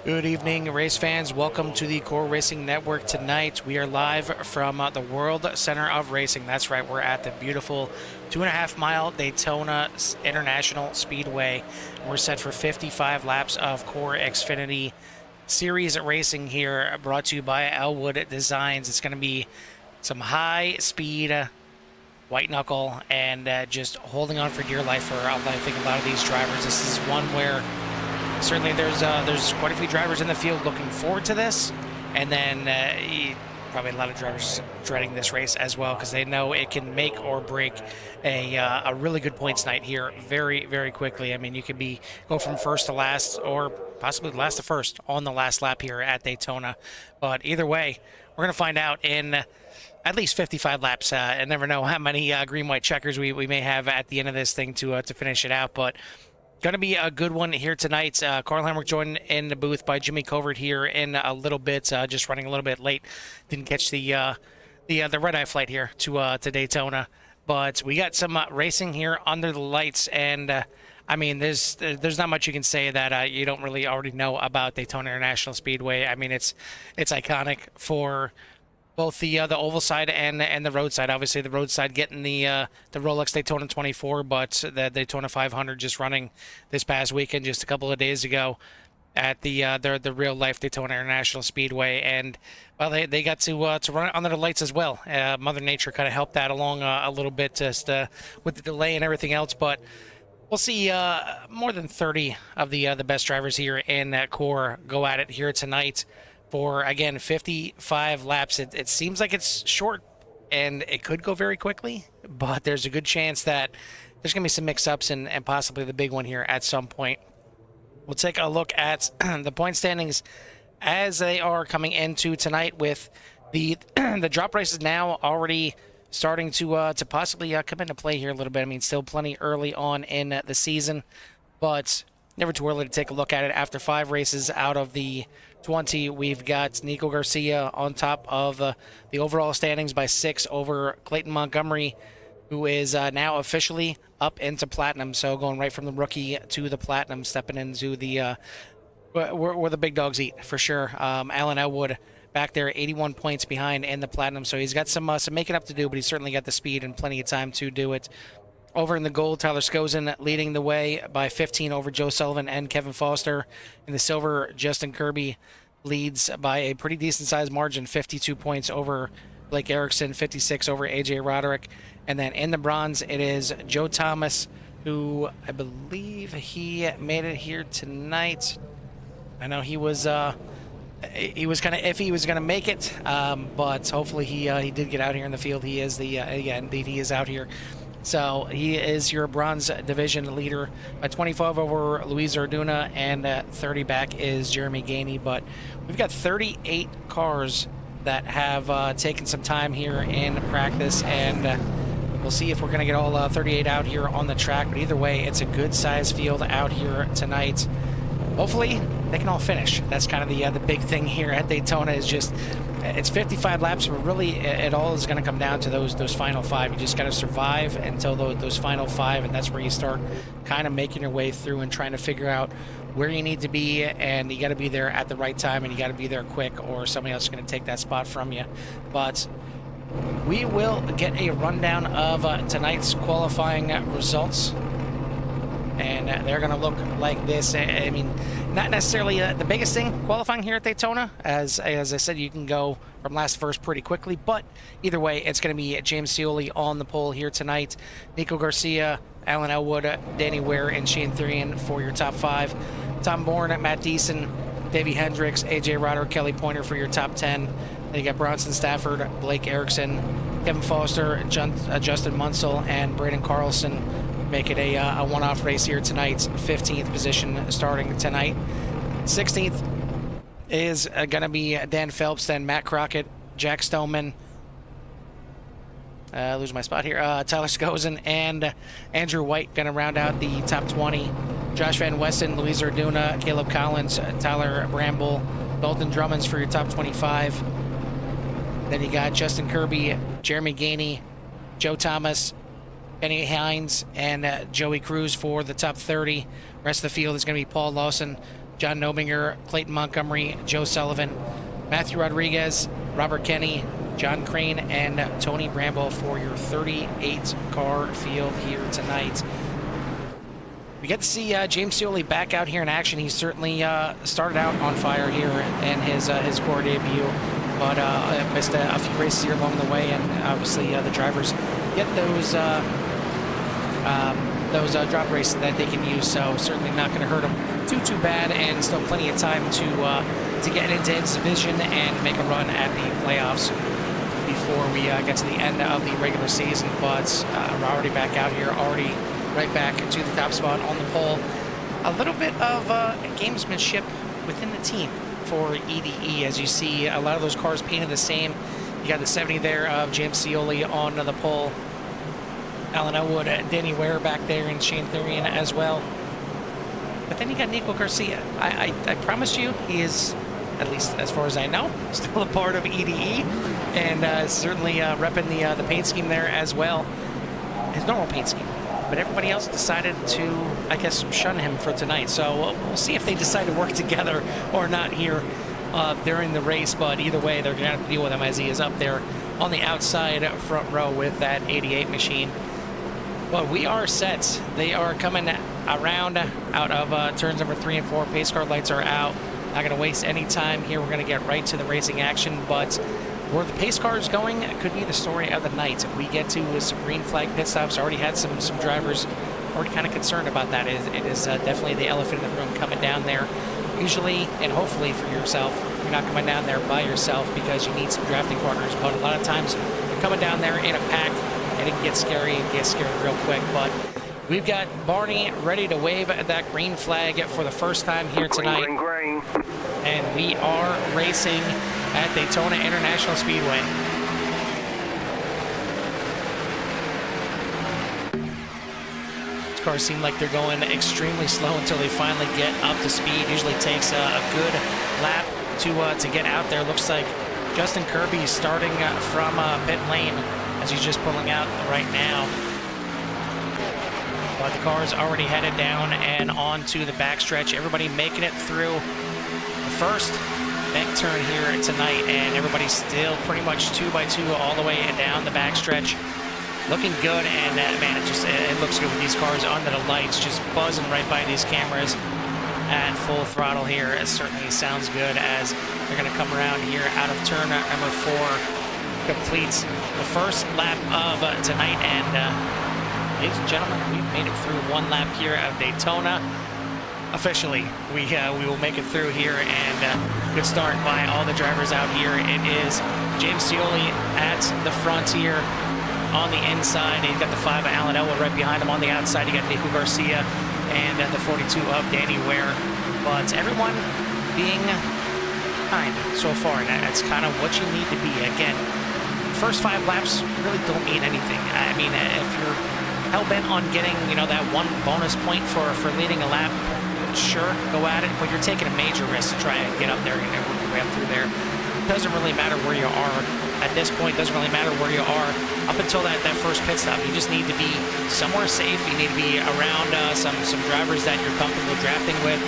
Good evening, race fans. Welcome to the Core Racing Network. Tonight, we are live from the World Center of Racing. That's right, we're at the beautiful 2.5-mile Daytona International Speedway. We're set for 55 laps of Core Xfinity Series racing here, brought to you by Elwood Designs. It's going to be some high-speed white knuckle and just holding on for dear life for, I think, a lot of these drivers. This is one where certainly there's quite a few drivers in the field looking forward to this, and then probably a lot of drivers dreading this race as well because they know it can make or break a really good points night here very, very quickly. I mean, you could go from first to last or possibly last to first on the last lap here at Daytona. But either way, we're going to find out in at least 55 laps. I never know how many green-white checkers we may have at the end of this thing to finish it out, but going to be a good one here tonight. Carl Hamrick joined in the booth by Jimmy Covert here in a little bit, just running a little bit late. Didn't catch the red-eye flight here to Daytona. But we got some racing here under the lights, and I mean, there's not much you can say that you don't really already know about Daytona International Speedway. I mean, it's iconic for both the oval side and the road side. Obviously, the road side getting the Rolex Daytona 24, but the Daytona 500 just running this past weekend, just a couple of days ago, at the real life Daytona International Speedway. And well, they got to run it under the lights as well. Mother Nature kind of helped that along a little bit, just with the delay and everything else. But we'll see more than 30 of the best drivers here in that core go at it here tonight for, again, 55 laps. It seems like it's short, and it could go very quickly, but there's a good chance that there's going to be some mix-ups and possibly the big one here at some point. We'll take a look at the point standings as they are coming into tonight, with the drop races now already starting to possibly come into play here a little bit. I mean, still plenty early on in the season, but never too early to take a look at it. After 5 races out of the 20, we've got Nico Garcia on top of the overall standings by 6 over Clayton Montgomery, who is now officially up into platinum. So going right from the rookie to the platinum, stepping into the where the big dogs eat for sure. Alan Elwood back there, 81 points behind in the platinum. So he's got some making up to do, but he's certainly got the speed and plenty of time to do it. Over in the gold, Tyler Skozen leading the way by 15 over Joe Sullivan and Kevin Foster. In the silver, Justin Kirby leads by a pretty decent-sized margin, 52 points over Blake Erickson, 56 over A.J. Roderick. And then in the bronze, it is Joe Thomas, who I believe he made it here tonight. I know he was kind of iffy he was going to make it, but hopefully he did get out here in the field. He is indeed he is out here. So he is your bronze division leader by 25 over Luis Orduna, and 30 back is Jeremy Gainey. But we've got 38 cars that have taken some time here in practice, and we'll see if we're going to get all 38 out here on the track. But either way, it's a good size field out here tonight. Hopefully they can all finish. That's kind of the big thing here at Daytona, is just it's 55 laps, but really it all is going to come down to those final 5. You just got to survive until those final 5, and that's where you start kind of making your way through and trying to figure out where you need to be, and you got to be there at the right time, and you got to be there quick, or somebody else is going to take that spot from you. But we will get a rundown of tonight's qualifying results, and they're going to look like this. I mean, not necessarily the biggest thing qualifying here at Daytona. As I said, you can go from last to first pretty quickly, but either way, it's going to be James Scioli on the pole here tonight. Nico Garcia, Alan Elwood, Danny Ware, and Shane Therian for your top 5. Tom Bourne, Matt Deason, Davey Hendricks, AJ Rodder, Kelly Pointer for your top 10. Then you got Bronson Stafford, Blake Erickson, Kevin Foster, Justin Munsell, and Braden Carlson make it a one-off race here tonight. 15th position starting tonight. 16th is going to be Dan Phelps, then Matt Crockett, Jack Stoneman, lose my spot here, Tyler Skozen, and Andrew White going to round out the top 20. Josh Van Westen, Luis Orduna, Caleb Collins, Tyler Bramble, Dalton Drummonds for your top 25. Then you got Justin Kirby, Jeremy Gainey, Joe Thomas, Benny Hines, and Joey Cruz for the top 30. Rest of the field is going to be Paul Lawson, John Nobinger, Clayton Montgomery, Joe Sullivan, Matthew Rodriguez, Robert Kenny, John Crane, and Tony Bramble for your 38-car field here tonight. We get to see James Scioli back out here in action. He certainly started out on fire here in his core debut, but missed a few races here along the way, and obviously the drivers get those drop races that they can use, so certainly not going to hurt him too bad, and still plenty of time to get into his division and make a run at the playoffs before we get to the end of the regular season. But we're already back out here, already right back to the top spot on the pole. A little bit of gamesmanship within the team for EDE, as you see a lot of those cars painted the same. You got the 70 there of James Scioli on the pole, Alan Elwood, Danny Ware back there, and Shane Therian as well. But then you got Nico Garcia. I promise you, he is, at least as far as I know, still a part of EDE, and certainly repping the paint scheme there as well. His normal paint scheme. But everybody else decided to, I guess, shun him for tonight. So we'll see if they decide to work together or not here during the race. But either way, they're going to have to deal with him as he is up there on the outside front row with that 88 machine. But we are set. They are coming around out of turns number 3 and 4. Pace car lights are out. Not going to waste any time here. We're going to get right to the racing action. But where the pace car is going, it could be the story of the night. If we get to some green flag pit stops, already had some drivers already kind of concerned about that. It is definitely the elephant in the room coming down there. Usually, and hopefully for yourself, you're not coming down there by yourself because you need some drafting partners. But a lot of times, you're coming down there in a pack, and it can get scary and get scared real quick. But we've got Barney ready to wave that green flag for the first time here tonight. Green. And we are racing at Daytona International Speedway. These cars seem like they're going extremely slow until they finally get up to speed. Usually takes a good lap to get out there. Looks like Justin Kirby starting from pit lane as he's just pulling out right now. But the car's already headed down and onto the backstretch. Everybody making it through the first bank turn here tonight, and everybody's still pretty much 2 by 2 all the way down the backstretch. Looking good, and man, it looks good with these cars under the lights, just buzzing right by these cameras at full throttle here. It certainly sounds good as they're going to come around here out of turn number 4. Completes the first lap of tonight, and ladies and gentlemen, we've made it through one lap here at Daytona. Officially, we will make it through here, and good start by all the drivers out here. It is James Scioli at the front here on the inside. You've got the 5 of Alan Elwood right behind him on the outside. You got Nico Garcia and the 42 of Danny Ware. But everyone being kind so far, and that's kind of what you need to be. Again, first 5 laps really don't mean anything. I mean, if you're hell-bent on getting, that one bonus point for leading a lap, sure, go at it, but you're taking a major risk to try and get up there and work your way up through there. It doesn't really matter where you are at this point. It doesn't really matter where you are up until that first pit stop. You just need to be somewhere safe. You need to be around some drivers that you're comfortable drafting with.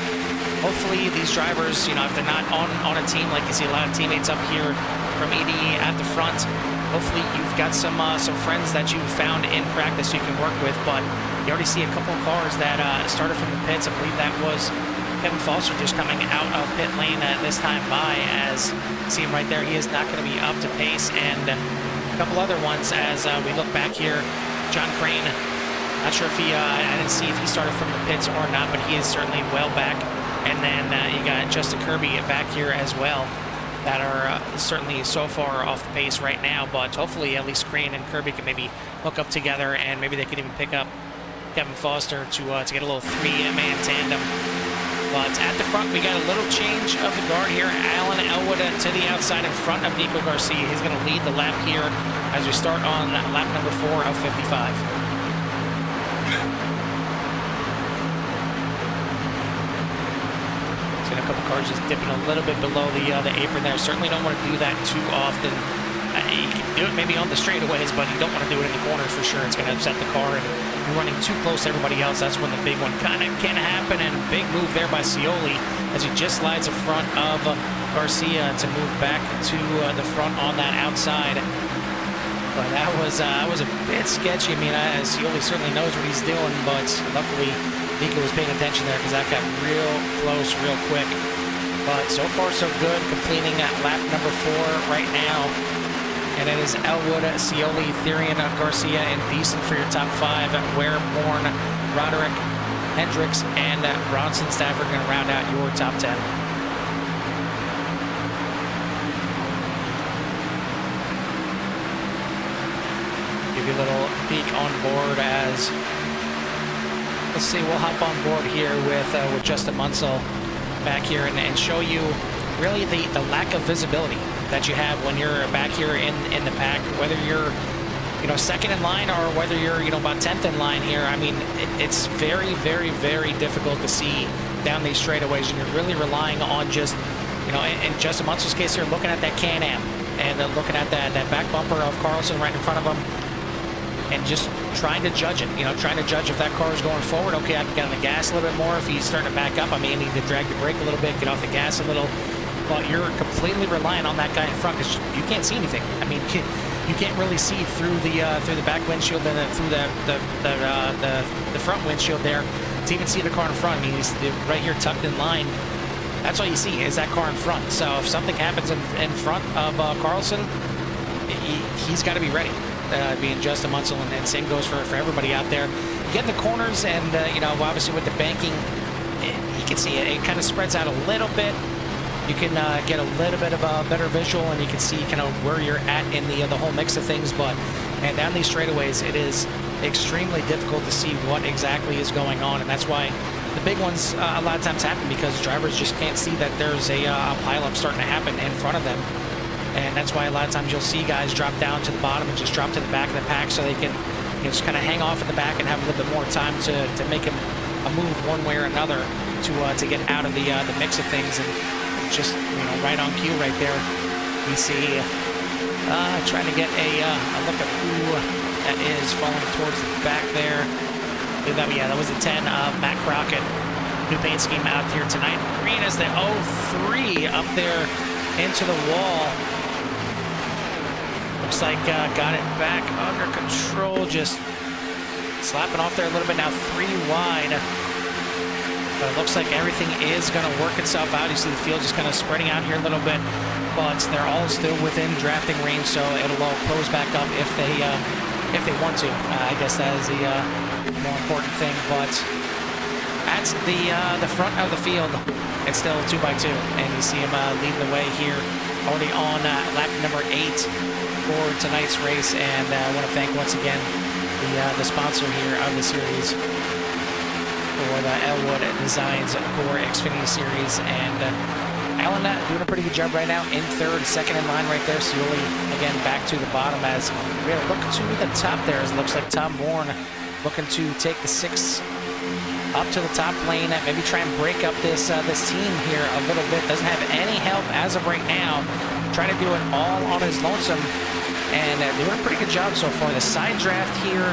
Hopefully these drivers, if they're not on a team, like you see a lot of teammates up here from EDE at the front, hopefully you've got some friends that you've found in practice you can work with. But you already see a couple of cars that started from the pits. I believe that was Kevin Foster just coming out of pit lane this time by, as you see him right there. He is not going to be up to pace. And a couple other ones as we look back here. John Crane, not sure if I didn't see if he started from the pits or not, but he is certainly well back. And then you got Justin Kirby back here as well, that are certainly so far off the pace right now, but hopefully at least Crane and Kirby can maybe hook up together, and maybe they could even pick up Kevin Foster to get a little 3-man tandem. But at the front, we got a little change of the guard here. Alan Elwood to the outside in front of Nico Garcia. He's going to lead the lap here as we start on lap number 4 of 55. A couple cars just dipping a little bit below the apron there. Certainly don't want to do that too often. You can do it maybe on the straightaways, but you don't want to do it in the corners for sure. It's going to upset the car, and you're running too close to everybody else. That's when the big one kind of can happen, and big move there by Scioli as he just slides in front of Garcia to move back to the front on that outside. But that was a bit sketchy. I mean, Scioli certainly knows what he's doing, but luckily Nico was paying attention there because that got real close real quick. But so far so good, completing lap number 4 right now. And it is Elwood, Scioli, Therian, Garcia, and Beeson for your top 5. Ware, Bourne, Roderick, Hendricks, and Bronson Stafford going to round out your top 10. Give you a little peek on board as, let's see, we'll hop on board here with Justin Munsell back here and show you really the lack of visibility that you have when you're back here in the pack, whether you're second in line or whether you're about 10th in line here. I mean, it's very, very, very difficult to see down these straightaways, and you're really relying on just in Justin Munsell's case here, looking at that Can-Am and looking at that back bumper of Carlson right in front of him, and just trying to judge it, trying to judge if that car is going forward. Okay, I can get on the gas a little bit more. If he's starting to back up, I may need to drag the brake a little bit, get off the gas a little. But you're completely relying on that guy in front because you can't see anything. I mean, you can't really see through the back windshield and through the front windshield there to even see the car in front. I mean, he's right here tucked in line. That's all you see is that car in front. So if something happens in front of Carlson, he's got to be ready. Being Justin Munsell, and same goes for everybody out there. You get in the corners, and obviously with the banking, you can see it kind of spreads out a little bit. You can get a little bit of a better visual, and you can see kind of where you're at in the whole mix of things. But man, down these straightaways, it is extremely difficult to see what exactly is going on, and that's why the big ones a lot of times happen, because drivers just can't see that there's a pileup starting to happen in front of them. And that's why a lot of times you'll see guys drop down to the bottom and just drop to the back of the pack so they can just kind of hang off at the back and have a little bit more time to make a move one way or another to get out of the mix of things. And just right on cue right there, we see trying to get a look at who that is falling towards the back there. That was the 10 Matt Crockett. New paint scheme out here tonight. Green is the 03 up there into the wall. Looks like got it back under control, just slapping off there a little bit now, 3 wide. But it looks like everything is going to work itself out. You see the field just kind of spreading out here a little bit, but they're all still within drafting range, so it'll all close back up if they want to. I guess that is the more important thing. But at the front of the field, it's still 2x2, and you see him leading the way here, already on lap number 8 for tonight's race. And I want to thank once again the sponsor here of the series for the Elwood Designs Core Xfinity Series. And Alan doing a pretty good job right now in third, second in line right there. Scioli again back to the bottom as we look to the top there. It looks like Tom Bourne looking to take the 6 up to the top lane, maybe try and break up this team here a little bit. Doesn't have any help as of right now. Trying to do it all on his lonesome, and doing a pretty good job so far. The side draft here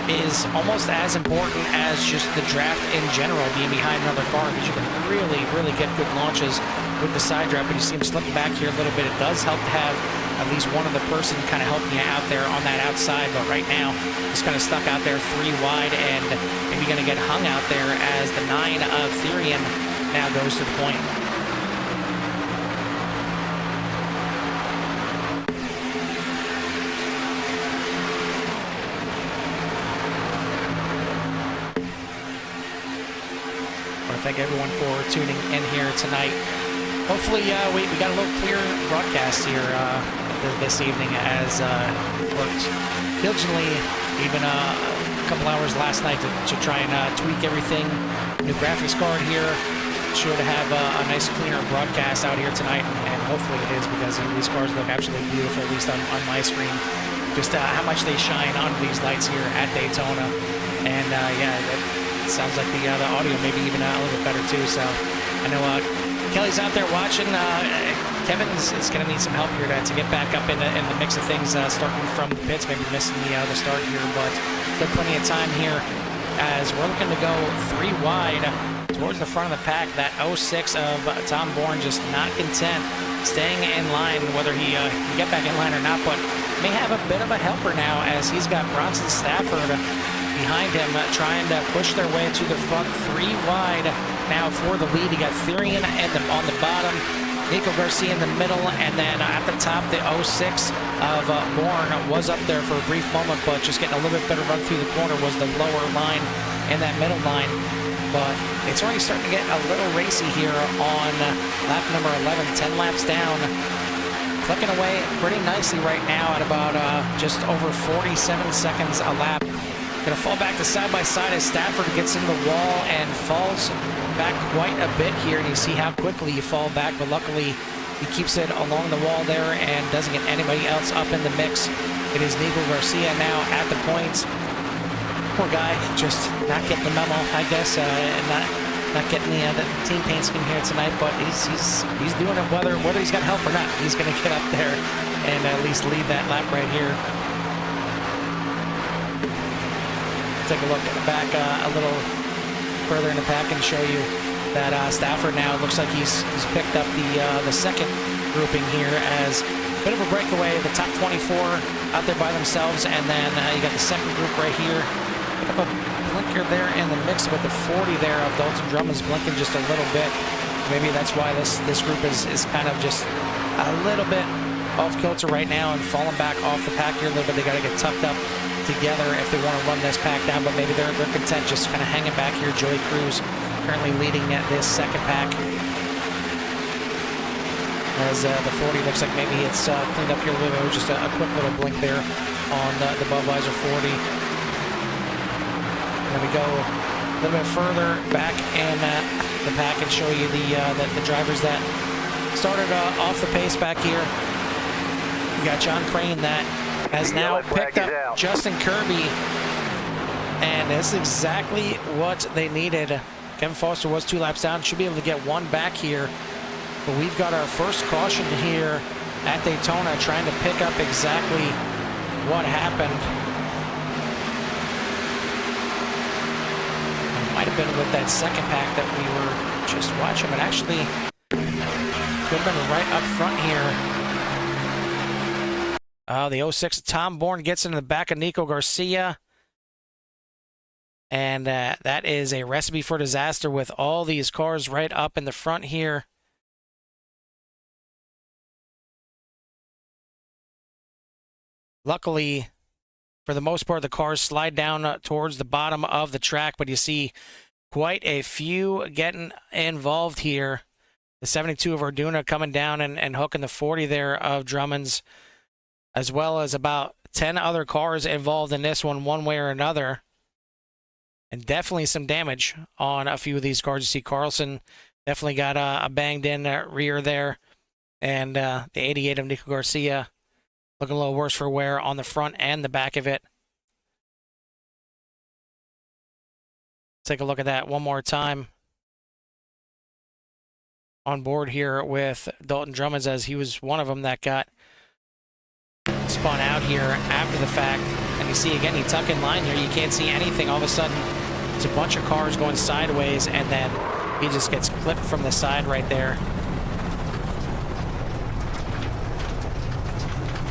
is almost as important as just the draft in general, being behind another car, because you can really, really get good launches with the side draft. But you see him slipping back here a little bit. It does help to have at least one other person kind of helping you out there on that outside. But right now, just kind of stuck out there 3 wide, and maybe going to get hung out there as the 9 of Therian now goes to the point. Thank everyone for tuning in here tonight. Hopefully we got a little clear broadcast here this evening, as worked diligently even a couple hours last night to try and tweak everything. New graphics card here should have a nice cleaner broadcast out here tonight, and hopefully it is, because these cars look absolutely beautiful, at least on my screen. Just how much they shine under these lights here at Daytona. And yeah, it sounds like the audio maybe even a little bit better too. So I know Kelly's out there watching. Kevin is going to need some help here to get back up in the mix of things, starting from the pits, maybe missing the start here, but still plenty of time here as we're looking to go 3 wide towards the front of the pack. That 06 of Tom Bourne just not content staying in line, whether he can get back in line or not, but may have a bit of a helper now as he's got Bronson Stafford behind him trying to push their way to the front. 3 wide now for the lead. You got Therian on the bottom, Nico Garcia in the middle, and then at the top, the 06 of Bourne was up there for a brief moment, but just getting a little bit better run through the corner was the lower line and that middle line. But it's already starting to get a little racy here on lap number 11, 10 laps down. Clicking away pretty nicely right now at about just over 47 seconds a lap. Gonna fall back to side by side as Stafford gets in the wall and falls back quite a bit here, and you see how quickly you fall back, but luckily he keeps it along the wall there and doesn't get anybody else up in the mix. It is Nico Garcia now at the points. Poor guy, just not getting the memo, I guess, and not getting the team paint scheme here tonight, but he's doing it whether he's got help or not. He's gonna get up there and at least lead that lap right here. Take a look at the back a little further in the pack and show you that Stafford now looks like he's picked up the second grouping here as a bit of a breakaway. The top 24 out there by themselves, and then you got the second group right here. Pick up a blinker there in the mix with the 40 there of Dalton Drummond's blinking just a little bit. Maybe that's why this group is kind of just a little bit off kilter right now and falling back off the pack here a little bit. They got to get tucked up together if they want to run this pack down, but maybe they're content just kind of hanging back here. Joey Cruz currently leading this second pack as the 40 looks like maybe it's cleaned up here a little bit. Just a quick little blink there on the Budweiser 40. Then we go a little bit further back in the pack and show you the drivers that started off the pace back here. You got John Crane that has now picked up Justin Kirby, and this is exactly what they needed. Kevin Foster was 2 laps down, should be able to get 1 back here, but we've got our first caution here at Daytona, trying to pick up exactly what happened. It might have been with that second pack that we were just watching, but actually could have been right up front here. The 06 Tom Bourne gets into the back of Nico Garcia. And that is a recipe for disaster with all these cars right up in the front here. Luckily, for the most part, the cars slide down towards the bottom of the track, but you see quite a few getting involved here. The 72 of Arduna coming down and hooking the 40 there of Drummond's, as well as about 10 other cars involved in this one way or another. And definitely some damage on a few of these cars. You see Carlson definitely got a banged-in rear there. And the 88 of Nico Garcia looking a little worse for wear on the front and the back of it. Take a look at that one more time. On board here with Dalton Drummond, as he was one of them that got spun out here after the fact. And you see again, you tuck in line here, you can't see anything. All of a sudden, it's a bunch of cars going sideways, and then he just gets clipped from the side right there.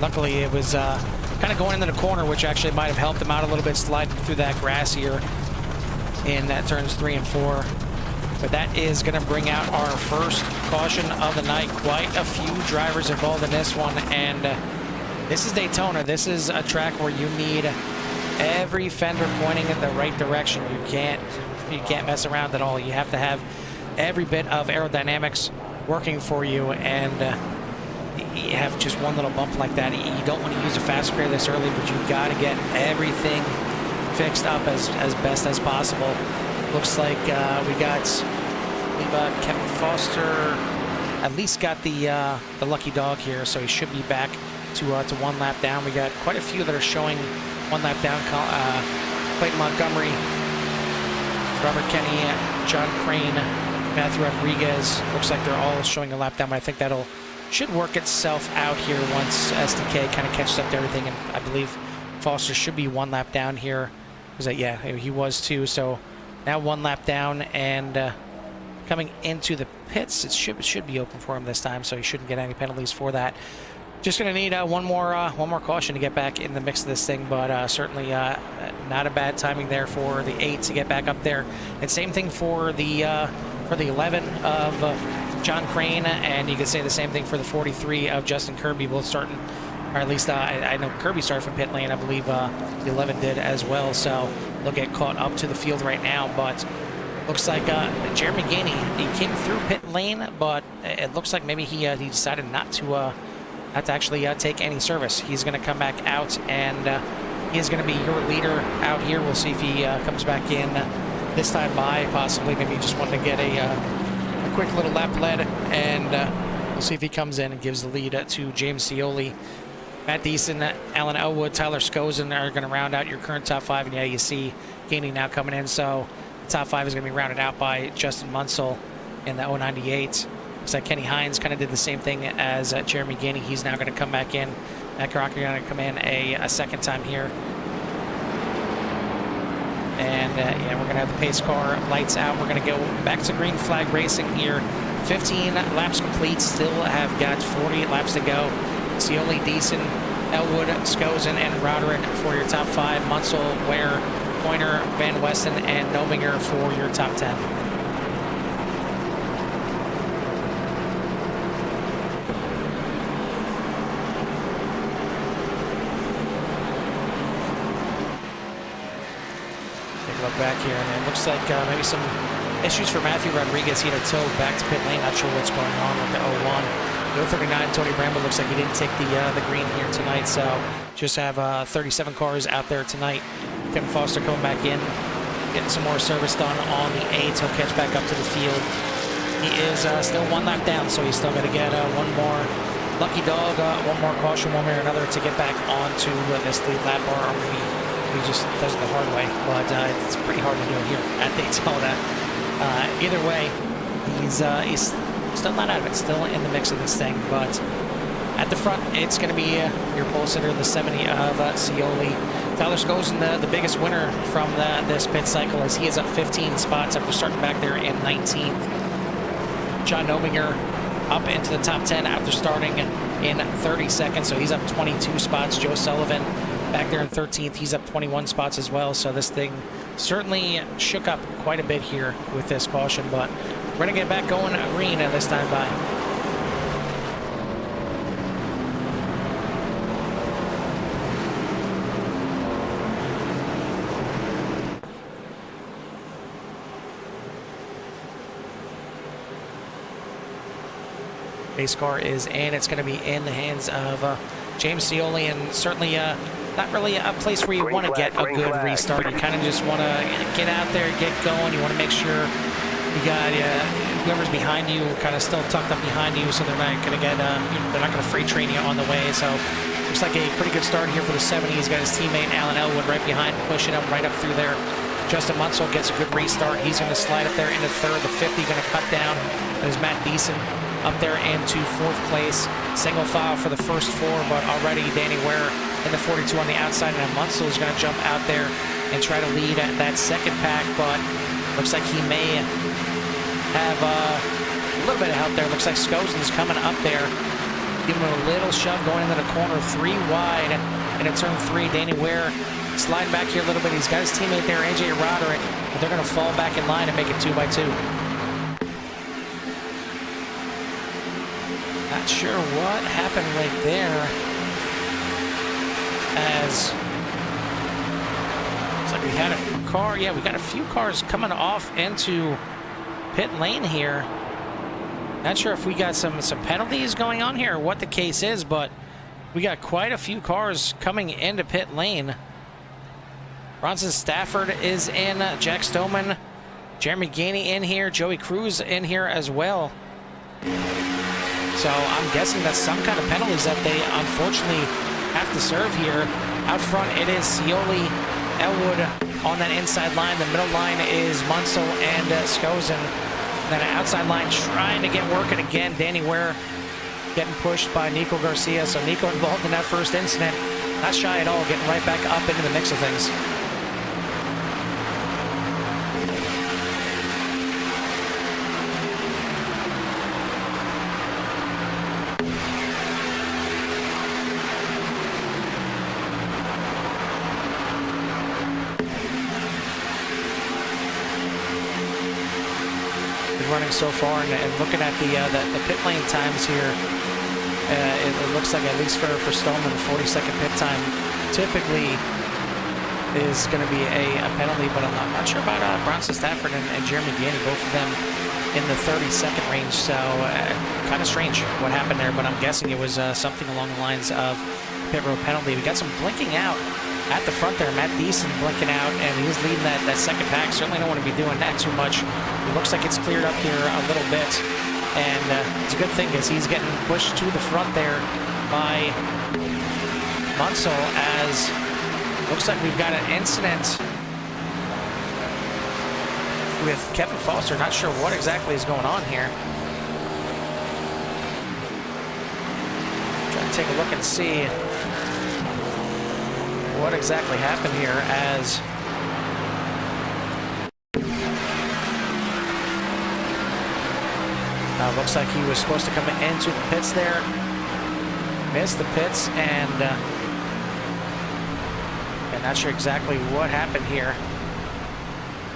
Luckily, it was kind of going into the corner, which actually might have helped him out a little bit, sliding through that grass here in that turns 3 and 4. But that is going to bring out our first caution of the night. Quite a few drivers involved in this one, and this is Daytona. This is a track where you need every fender pointing in the right direction. You can't mess around at all. You have to have every bit of aerodynamics working for you, and you have just one little bump like that. You don't want to use a fast spare this early, but you've got to get everything fixed up as best as possible. Looks like we got Kevin Foster at least got the lucky dog here, so he should be back to 1 lap down. We got quite a few that are showing 1 lap down. Clayton Montgomery, Robert Kenny, John Crane, Matthew Rodriguez. Looks like they're all showing a lap down, but I think that'll should work itself out here once SDK kind of catches up to everything. And I believe Foster should be 1 lap down here. Was that, yeah, he was too. So now 1 lap down, and coming into the pits, it should be open for him this time, so he shouldn't get any penalties for that. Just going to need one more caution to get back in the mix of this thing, but certainly not a bad timing there for the 8 to get back up there. And same thing for the 11 of John Crane, and you could say the same thing for the 43 of Justin Kirby, both starting, or at least I know Kirby started from pit lane. I believe the 11 did as well, so they'll get caught up to the field right now. But looks like Jeremy Gainey, he came through pit lane, but it looks like maybe he decided not to actually take any service. He's going to come back out, and he is going to be your leader out here. We'll see if he comes back in this time by, possibly. Maybe he just wanted to get a quick little lap lead, and we'll see if he comes in and gives the lead to James Scioli. Matt Deason, Alan Elwood, Tyler Skozen are going to round out your current top 5, and yeah, you see Gainey now coming in, so the top 5 is going to be rounded out by Justin Munsell in the 098. Looks like Kenny Hines kind of did the same thing as Jeremy Gainey. He's now going to come back in. Matt Caracca going to come in a second time here. And yeah, we're going to have the pace car lights out. We're going to go back to green flag racing here. 15 laps complete. Still have got 48 laps to go. Scioli, Deason, Elwood, Skozen, and Roderick for your top 5. Munsell, Ware, Pointer, Van Westen, and Nominger for your top 10. Back here, and it looks like maybe some issues for Matthew Rodriguez. He had a tow back to pit lane. Not sure what's going on with the 01. The 039, Tony Bramble, looks like he didn't take the green here tonight, so just have 37 cars out there tonight. Kevin Foster coming back in, getting some more service done on the 8. He'll catch back up to the field. He is still 1 lap down, so he's still going to get one more lucky dog, one more caution, one way or another, to get back onto this lead lap bar, or maybe he just does it the hard way, but it's pretty hard to do here at Daytona. Either way, he's still not out of it, still in the mix of this thing. But at the front, it's going to be your pole sitter, the 70 of Scioli. Tyler Skozen, the biggest winner from this pit cycle, as he is up 15 spots after starting back there in 19th. John Nominger up into the top 10 after starting in 32nd, so he's up 22 spots. Joe Sullivan back there in 13th, he's up 21 spots as well. So this thing certainly shook up quite a bit here with this caution, but we're going to get back going green this time by. Base car is in. It's going to be in the hands of James Scioli, and certainly not really a place where you want to get a good restart. You kind of just want to get out there, get going. You want to make sure you got whoever's behind you kind of still tucked up behind you, so they're not going to get they're not going to freight train you on the way. So looks like a pretty good start here for the 70. He's got his teammate Alan Elwood right behind, pushing him right up through there. Justin Munsell gets a good restart. He's going to slide up there into third. The 50 going to cut down. There's Matt Deason up there into 4th place. Single file for the first 4, but already Danny Ware in the 42 on the outside, and Munsell is going to jump out there and try to lead that second pack, but looks like he may have a little bit of help there. Looks like Skozen's coming up there, giving him a little shove going into the corner, 3 wide into turn 3. Danny Ware sliding back here a little bit. He's got his teammate there, AJ Roderick, but they're going to fall back in line and make it 2x2. Not sure what happened right there, as looks like we had a car. Yeah, we got a few cars coming off into pit lane here. Not sure if we got some penalties going on here or what the case is, but we got quite a few cars coming into pit lane. Bronson Stafford is in, Jack Stoneman, Jeremy Gainey in here, Joey Cruz in here as well. So I'm guessing that's some kind of penalties that they unfortunately have to serve here. Out front, it is Scioli, Elwood on that inside line. The middle line is Munsell and Skozen. Then an outside line trying to get working again. Danny Ware getting pushed by Nico Garcia. So Nico involved in that first incident. Not shy at all, getting right back up into the mix of things. Running so far, and looking at the pit lane times here, it looks like at least for Stoneman, 40-second pit time typically is going to be a penalty, but I'm not sure about Bronson Stafford and Jeremy Vianney, both of them in the 30-second range, so kind of strange what happened there, but I'm guessing it was something along the lines of pit road penalty. We got some blinking out at the front there. Matt Deason blinking out, and he's leading that second pack. Certainly don't want to be doing that too much. It looks like it's cleared up here a little bit, and it's a good thing because he's getting pushed to the front there by Munsell, as looks like we've got an incident with Kevin Foster. Not sure what exactly is going on here. Trying to take a look and see what exactly happened here, as looks like he was supposed to come into the pits there, missed the pits, and not sure exactly what happened here.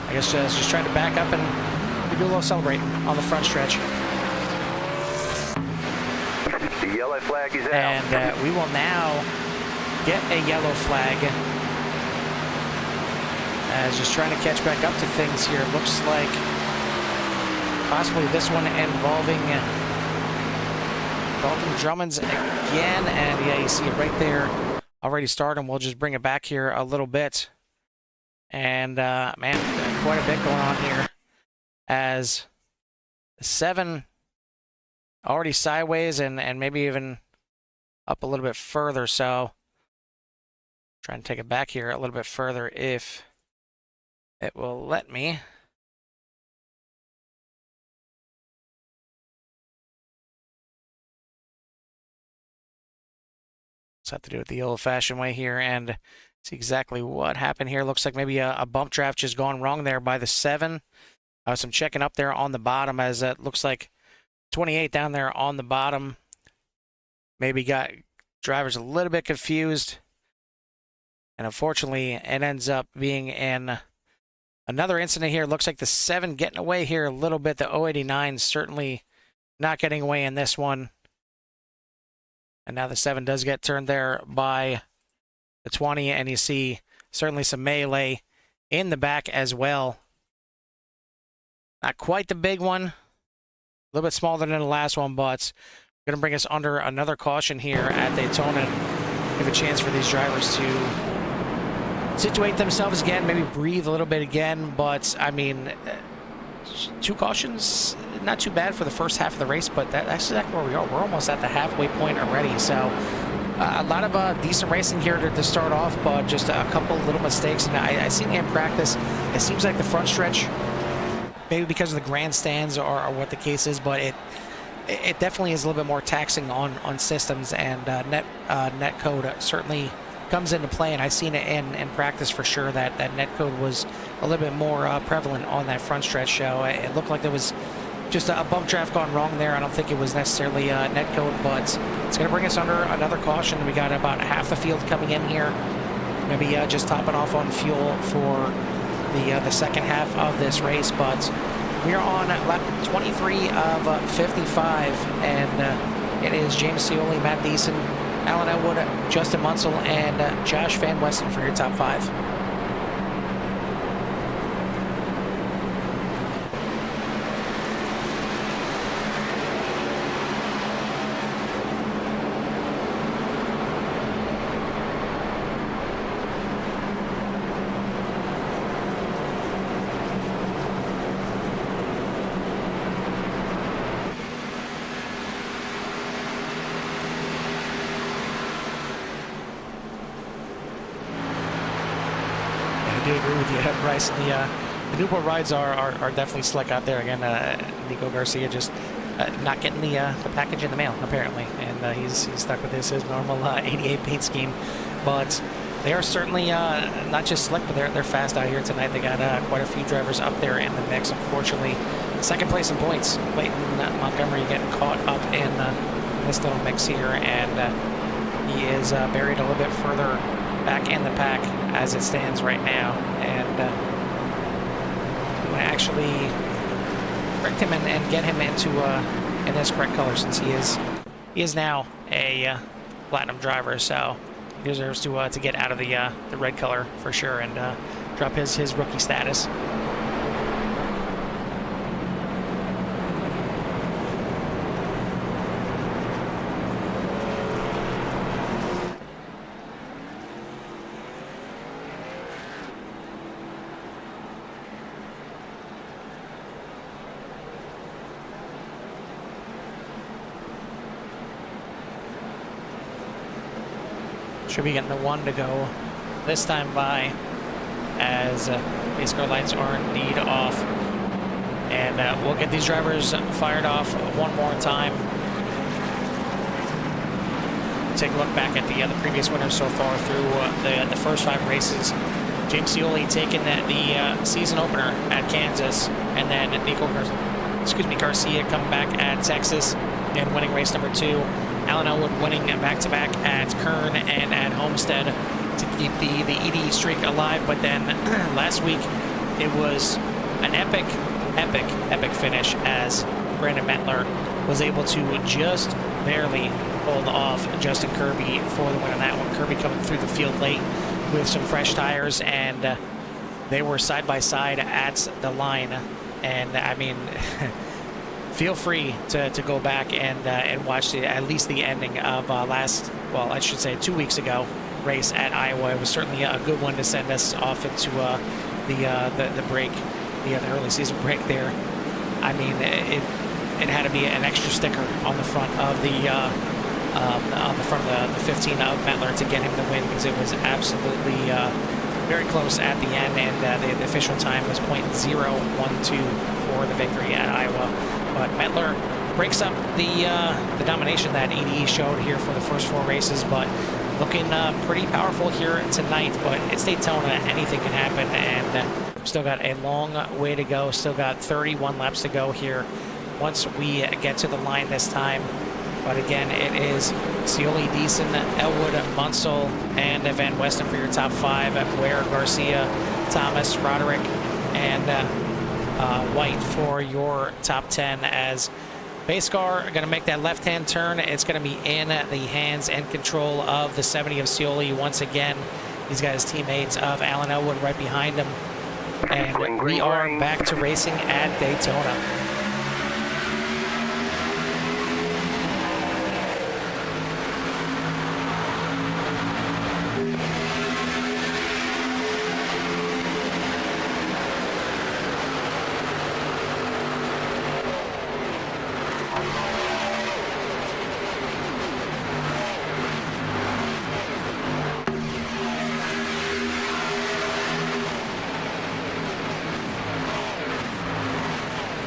I guess just trying to back up and do a little celebrating on the front stretch. The yellow flag is out. And we will now get a yellow flag, as just trying to catch back up to things here. Looks like possibly this one involving Dalton Drummond's again, and yeah, you see it right there already starting. We'll just bring it back here a little bit, and man, quite a bit going on here, as 7 already sideways and maybe even up a little bit further. So trying to take it back here a little bit further if it will let me. Just have to do it the old-fashioned way here and see exactly what happened here. Looks like maybe a bump draft just gone wrong there by the 7. Some checking up there on the bottom, as it looks like 28 down there on the bottom maybe got drivers a little bit confused. And unfortunately, it ends up being in another incident here. Looks like the 7 getting away here a little bit. The 089 certainly not getting away in this one. And now the 7 does get turned there by the 20. And you see certainly some melee in the back as well. Not quite the big one. A little bit smaller than the last one, but going to bring us under another caution here at Daytona. Give a chance for these drivers to situate themselves again, maybe breathe a little bit again. But I mean, 2 cautions, not too bad for the first half of the race, but that's exactly where we are. We're almost at the halfway point already. So a lot of decent racing here to start off, but just a couple little mistakes. And I seen in practice, it seems like the front stretch, maybe because of the grandstands or what the case is, but it definitely is a little bit more taxing on systems, and net code certainly comes into play, and I've seen it in practice for sure that net code was a little bit more prevalent on that front stretch show. It looked like there was just a bump draft gone wrong there. I don't think it was necessarily net code, but it's going to bring us under another caution. We got about half the field coming in here, maybe just topping off on fuel for the second half of this race, but we are on lap 23 of 55, and it is James Scioli, Matt Deason, Alan Elwood, Justin Munsell, and Josh Van Westen for your top 5. I do agree with you, Bryce. the Newport rides are definitely slick out there. Again, Nico Garcia just not getting the package in the mail, apparently. And he's stuck with his normal 88 paint scheme. But they are certainly not just slick, but they're fast out here tonight. They got quite a few drivers up there in the mix. Unfortunately, second place in points. Clayton Montgomery getting caught up in this little mix here, and he is buried a little bit further back in the pack as it stands right now. And I'm going to actually correct him and get him into in his correct color, since he is now a platinum driver. So he deserves to get out of the red color for sure and drop his rookie status. Should be getting the one to go this time by, as pace car lights are indeed off. And we'll get these drivers fired off one more time. Take a look back at the previous winners so far through the first 5 races. James Scioli taking the season opener at Kansas, and then Garcia coming back at Texas and winning race number 2. Alan Elwood winning back-to-back at Kern and at Homestead to keep the ED streak alive. But then last week it was an epic finish, as Brandon Mettler was able to just barely hold off Justin Kirby for the win on that one. Kirby coming through the field late with some fresh tires, and they were side by side at the line. And I mean, feel free to go back and watch at least the ending of well, I should say 2 weeks ago race at Iowa. It was certainly a good one to send us off into the break, the early season break there. I mean, it had to be an extra sticker on the front of the 15 of Mettler to get him the win, because it was absolutely very close at the end, and the official time was .012 for the victory at Iowa. But Mettler breaks up the domination that EDE showed here for the first 4 races, but looking pretty powerful here tonight. But it's Daytona, anything can happen, and still got a long way to go. Still got 31 laps to go here once we get to the line this time. But again, it is Scioli, Deason, Elwood, Munsell, and Van Westen for your top 5. Ware, Garcia, Thomas, Roderick, and White for your top 10, as pace car going to make that left-hand turn. It's going to be in the hands and control of the 70 of Scioli once again. He's got his teammates of Alan Elwood right behind him. And we are back to racing at Daytona.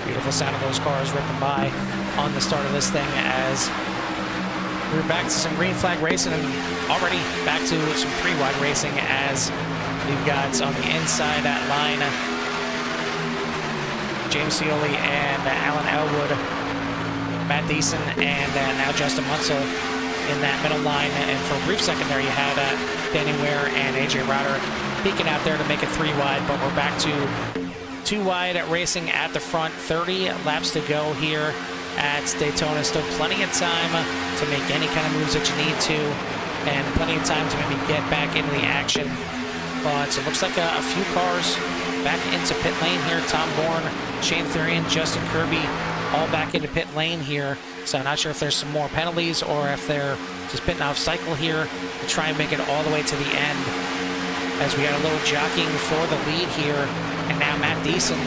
Beautiful sound of those cars ripping by on the start of this thing, as we're back to some green flag racing and already back to some pre-wide racing, as we've got on the inside that line James Scioli and Alan Elwood, Matt Deason, and now Justin Munsell in that middle line. And for a brief second there, you had Danny Ware and AJ Rodder peeking out there to make it 3 wide, but we're back to 2 wide racing at the front. 30 laps to go here at Daytona. Still plenty of time to make any kind of moves that you need to, and plenty of time to maybe get back into the action. But it looks like a few cars back into pit lane here. Tom Bourne, Shane Thurian, Justin Kirby, all back into pit lane here. So I'm not sure if there's some more penalties or if they're just pitting off cycle here to try and make it all the way to the end, as we got a little jockeying for the lead here. And now Matt Deason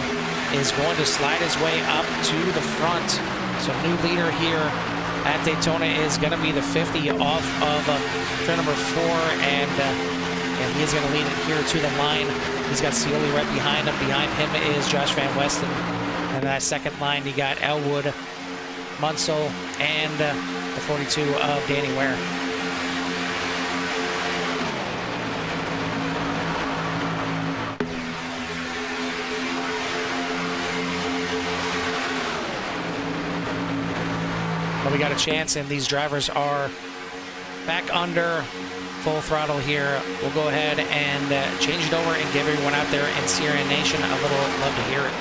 is going to slide his way up to the front. So new leader here at Daytona is going to be the 50 off of turn number 4. And Yeah, he is going to lead it here to the line. He's got Scioli right behind him. Behind him is Josh Van Westen. And that second line, you got Elwood, Munsell, and the 42 of Danny Ware. But we got a chance, and these drivers are back under full throttle here. We'll go ahead and change it over and give everyone out there in Sierra Nation a little love to hear it.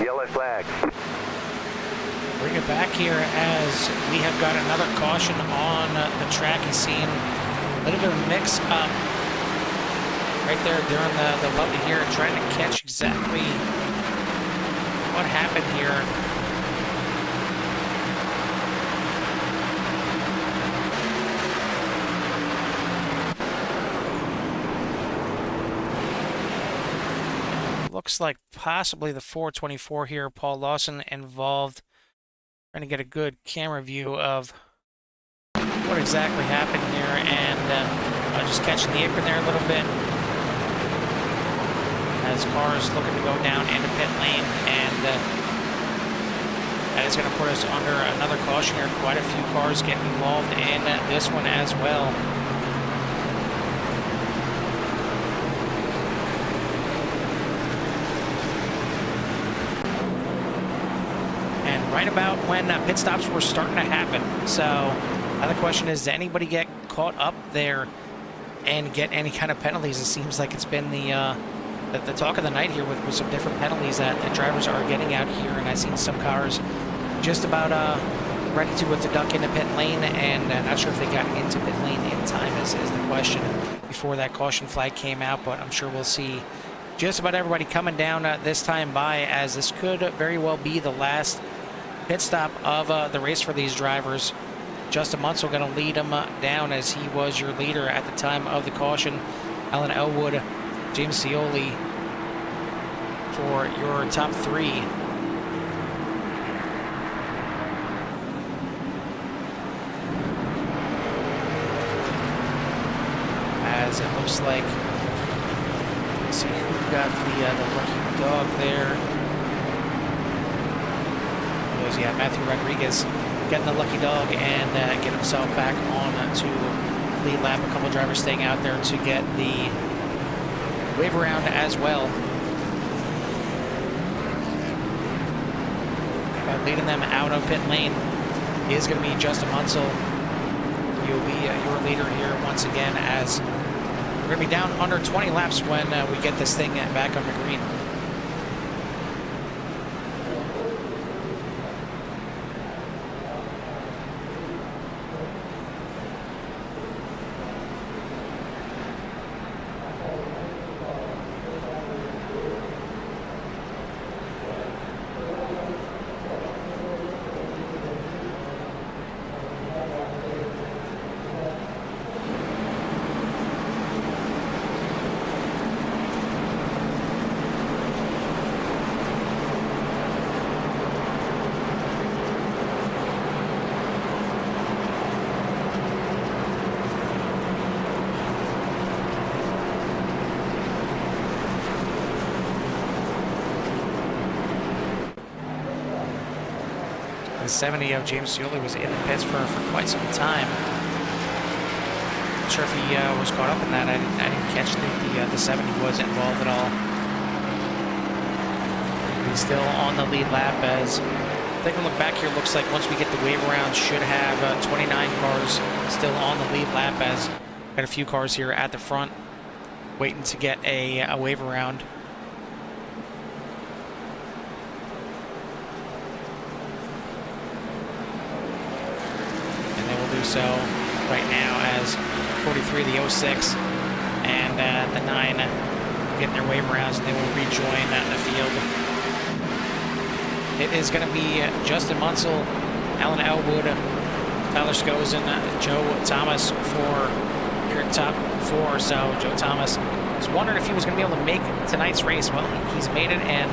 Yellow flag. Bring it back here as we have got another caution on the track. You've seen a little bit of mix up right there during the lovely here, trying to catch exactly what happened here. looks like possibly the 424 here. Paul Lawson involved. Trying to get a good camera view of what exactly happened here, and just catching the apron there a little bit as cars looking to go down into pit lane, and that is going to put us under another caution here. Quite a few cars getting involved in this one as well. And right about when pit stops were starting to happen. So now the question is, does anybody get caught up there and get any kind of penalties? It seems like it's been the talk of the night here with some different penalties that the drivers are getting out here, and I've seen some cars just about ready to duck into pit lane, and not sure if they got into pit lane in time is the question before that caution flag came out, but I'm sure we'll see just about everybody coming down this time by, as this could very well be the last pit stop of the race for these drivers. Justin Munsell going to lead them down, as he was your leader at the time of the caution. Alan Elwood, James Scioli for your top three. As it looks like, let's see who got the lucky dog there. It was, yeah, Matthew Rodriguez getting the lucky dog and get himself back on to lead lap. A couple drivers staying out there to get the wave around as well. Leading them out of pit lane is going to be Justin Munsell. He'll be your leader here once again, as we're going to be down under 20 laps when we get this thing back on the green. The 70 of James Scioli was in the pits for quite some time. Not sure if he was caught up in that. I didn't catch the 70 was involved at all. He's still on the lead lap, as taking a look back here, looks like once we get the wave around, should have 29 cars still on the lead lap, as got a few cars here at the front waiting to get a wave around. So right now, as 43, the 06, and the 9 getting their wave rounds, and they will rejoin the field. It is going to be Justin Munsell, Alan Elwood, Tyler Scozen, Joe Thomas for your top four. So Joe Thomas was wondering if he was going to be able to make tonight's race. Well, he's made it, and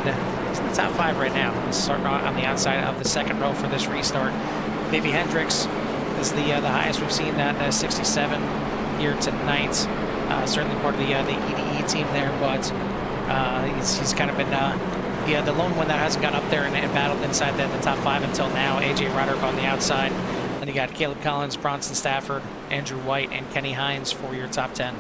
he's in the top 5 right now. He's starting on the outside of the second row for this restart. Davey Hendricks is the highest we've seen, that 67 here tonight. Certainly part of the EDE team there, but he's kind of been the lone one that hasn't got up there and battled inside the top 5 until now. AJ Roderick on the outside. Then you got Caleb Collins, Bronson Stafford, Andrew White, and Kenny Hines for your top 10.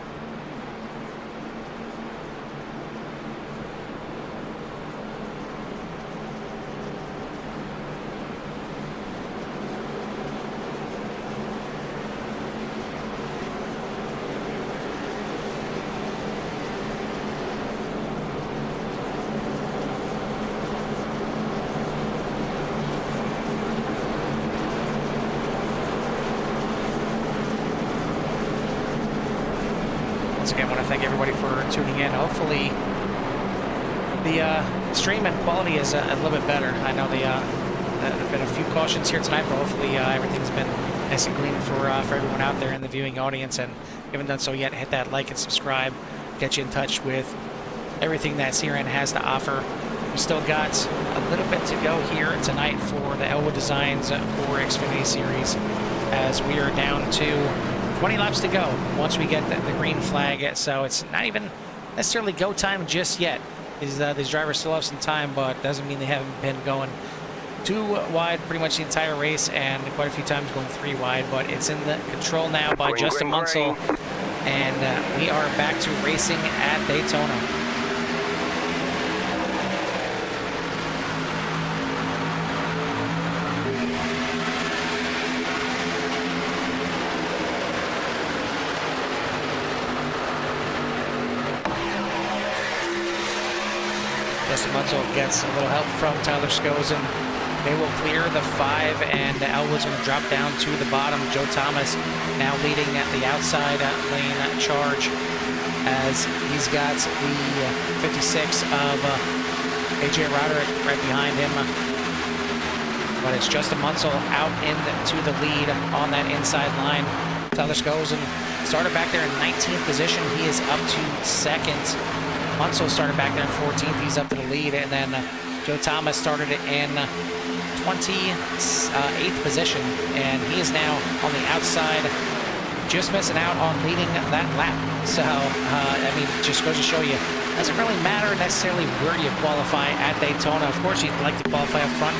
Once again, I want to thank everybody for tuning in. Hopefully, the stream and quality is a little bit better. I know there have been a few cautions here tonight, but hopefully everything's been nice and clean for everyone out there in the viewing audience. And if you haven't done so yet, hit that like and subscribe. Get you in touch with everything that CRN has to offer. We still got a little bit to go here tonight for the Elwood Designs Core Xfinity Series, as we are down to 20 laps to go once we get the green flag. So it's not even necessarily go time just yet. These drivers still have some time, but doesn't mean they haven't been going too wide pretty much the entire race, and quite a few times going 3 wide. But it's in the control now by Justin Munsell, and we are back to racing at Daytona. Justin Munsell gets a little help from Tyler Skozen. They will clear the 5, and Elwood's going to drop down to the bottom. Joe Thomas now leading at the outside lane charge, as he's got the 56 of AJ Roderick right behind him. But it's Justin Munsell out into the lead on that inside line. Tyler Skozen started back there in 19th position. He is up to 2nd. Munsell started back there in 14th. He's up to the lead. And then Joe Thomas started in 28th position. And he is now on the outside, just missing out on leading that lap. So, I mean, just goes to show you, it doesn't really matter necessarily where you qualify at Daytona. Of course, you'd like to qualify up front,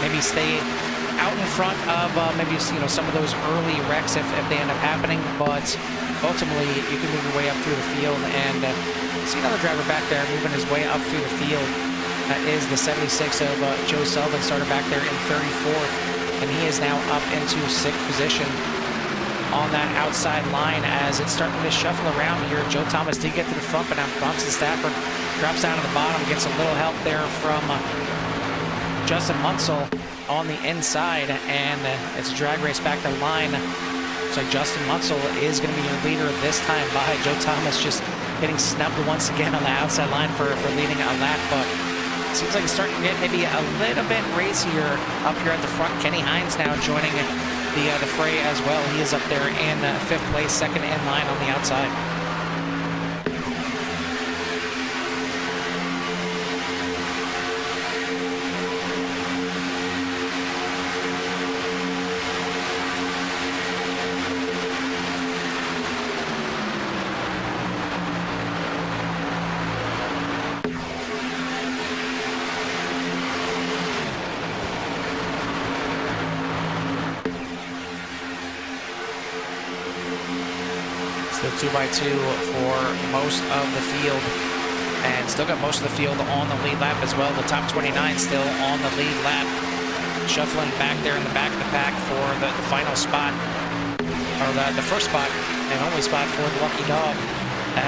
maybe stay out in front of maybe some of those early wrecks if they end up happening. But ultimately, you can move your way up through the field, and see another driver back there moving his way up through the field. That is the 76 of Joe Sullivan, started back there in 34th, and he is now up into 6th position on that outside line as it's starting to shuffle around here. Joe Thomas did get to the front, but now Bronson Stafford drops down to the bottom, gets a little help there from Justin Munsell on the inside, and it's a drag race back to the line. Looks like Justin Munsell is going to be your leader this time by Joe Thomas, just getting snubbed once again on the outside line for leading a lap. But it seems like it's starting to get maybe a little bit racier up here at the front. Kenny Hines now joining the fray as well. He is up there in 5th place, 2nd in line on the outside. Still 2x2 for most of the field, and still got most of the field on the lead lap as well. The top 29 still on the lead lap, shuffling back there in the back of the pack for the final spot, or the first spot and only spot for the lucky dog,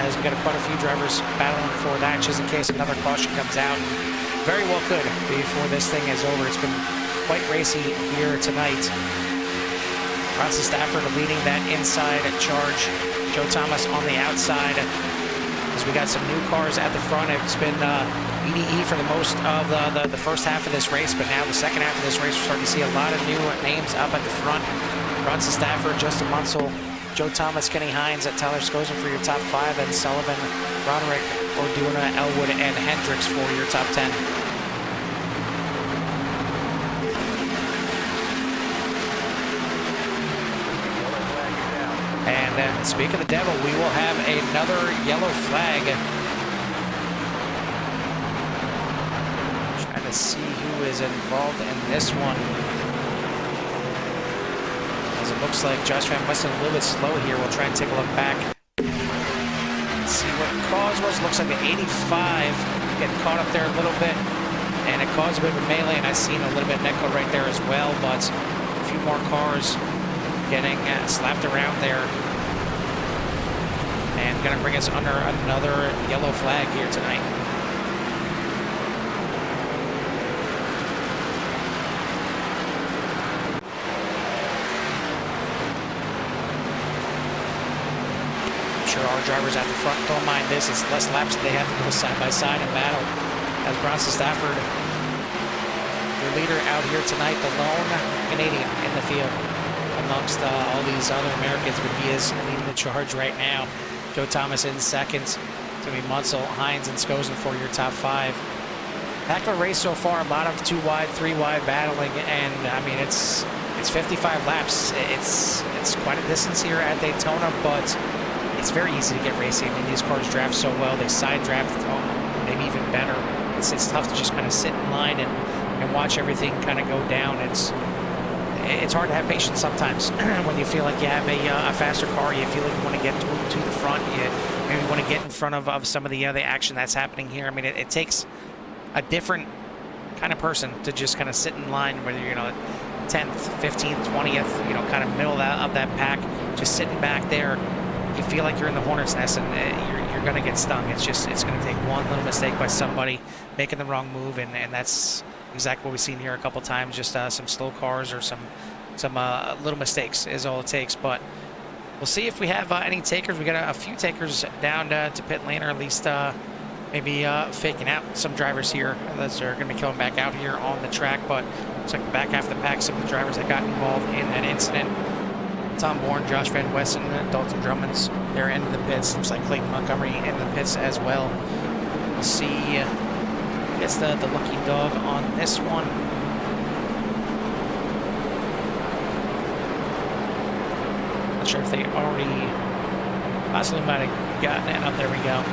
as we got quite a few drivers battling for that, just in case another caution comes out. Very well could before this thing is over. It's been quite racy here tonight. Bronson Stafford leading that inside charge. Joe Thomas on the outside, as we got some new cars at the front. It's been EDE for the most of the first half of this race, but now the second half of this race, we're starting to see a lot of new names up at the front. Bronson Stafford, Justin Munsell, Joe Thomas, Kenny Hines, Tyler Skozen for your top 5, and Sullivan, Roderick, Orduna, Elwood, and Hendricks for your top 10. And speak of the devil, we will have another yellow flag. Trying to see who is involved in this one, as it looks like Josh Van Weston a little bit slow here. We'll try and take a look back. Let's see what the cause was. Looks like the 85 getting caught up there a little bit, and it caused a bit of a melee, and I seen a little bit of neck cut right there as well, but a few more cars getting slapped around there, and going to bring us under another yellow flag here tonight. I'm sure our drivers at the front don't mind this. It's less laps that they have to go side by side and battle, as Bronson Stafford, your leader out here tonight, the lone Canadian in the field amongst all these other Americans, but he is leading the charge right now. Joe Thomas in 2nd, It's going to be Munsell, Hines, and Skosen for your top 5. Heck of a race so far. A lot of 2 wide, 3 wide battling, and I mean it's 55 laps. It's quite a distance here at Daytona, but it's very easy to get racing. I mean, these cars draft so well. They side draft maybe even better. It's tough to just kind of sit in line and watch everything kind of go down. It's hard to have patience sometimes when you feel like you have a faster car. You feel like you want to get to the front. You maybe want to get in front of some of the action that's happening here. I mean, it takes a different kind of person to just kind of sit in line, whether you're 10th, 15th, 20th, kind of middle of that pack, just sitting back there. You feel like you're in the hornet's nest, and you're going to get stung. It's going to take one little mistake by somebody making the wrong move, and that's exactly what we've seen here a couple times. Just some slow cars or some little mistakes is all it takes. But we'll see if we have any takers. We got a few takers down to pit lane, or at least maybe faking out some drivers here that are going to be coming back out here on the track. But looks like the back half of the pack, some of the drivers that got involved in that incident. Tom Bourne, Josh Van Wessen, Dalton Drummond's, they're into the pits. Looks like Clayton Montgomery in the pits as well. We'll see. It's the lucky dog on this one. Not sure if they already possibly might have gotten it. Up there we go.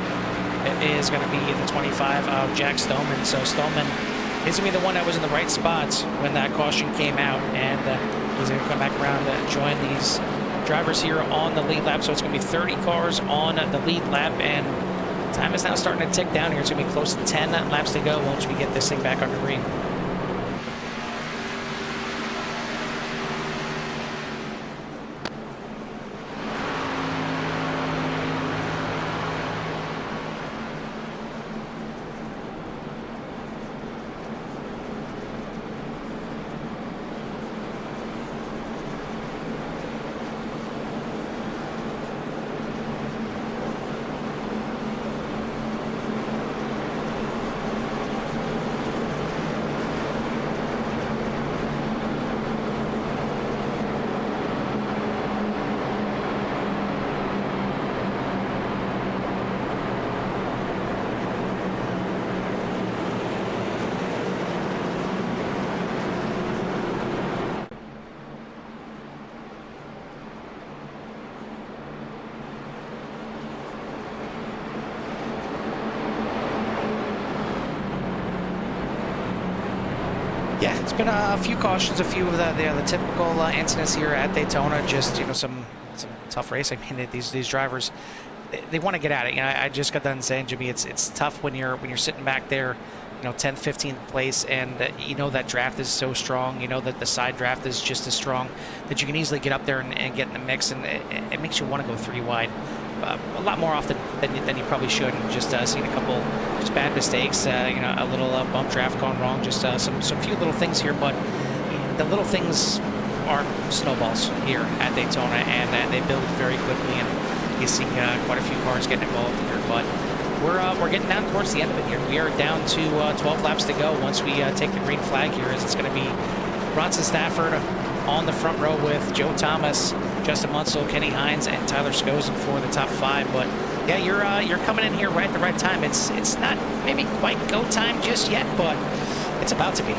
It is going to be the 25 of Jack Stoneman. So Stoneman is going to be the one that was in the right spots when that caution came out, and he's going to come back around and join these drivers here on the lead lap. So it's going to be 30 cars on the lead lap, and time is now starting to tick down here. It's going to be close to 10 laps to go once we get this thing back under green. Yeah, it's been a few cautions, a few of the typical incidents here at Daytona. Just some tough racing. I mean, these drivers, they want to get at it. I just got done saying, Jimmy, it's tough when you're sitting back there, 10th, 15th place, and that draft is so strong. That the side draft is just as strong that you can easily get up there and get in the mix, and it makes you want to go 3 wide. A lot more often than you probably should. Just seen a couple just bad mistakes, a little bump draft gone wrong, just some few little things here, but the little things are snowballs here at Daytona, and they build very quickly, and you see quite a few cars getting involved here. But we're getting down towards the end of it here. We are down to 12 laps to go once we take the green flag here, as it's going to be Bronson Stafford on the front row with Joe Thomas, Justin Munsell, Kenny Hines, and Tyler Skosen for the top 5. But yeah, you're coming in here right at the right time. It's not maybe quite go time just yet, but it's about to be.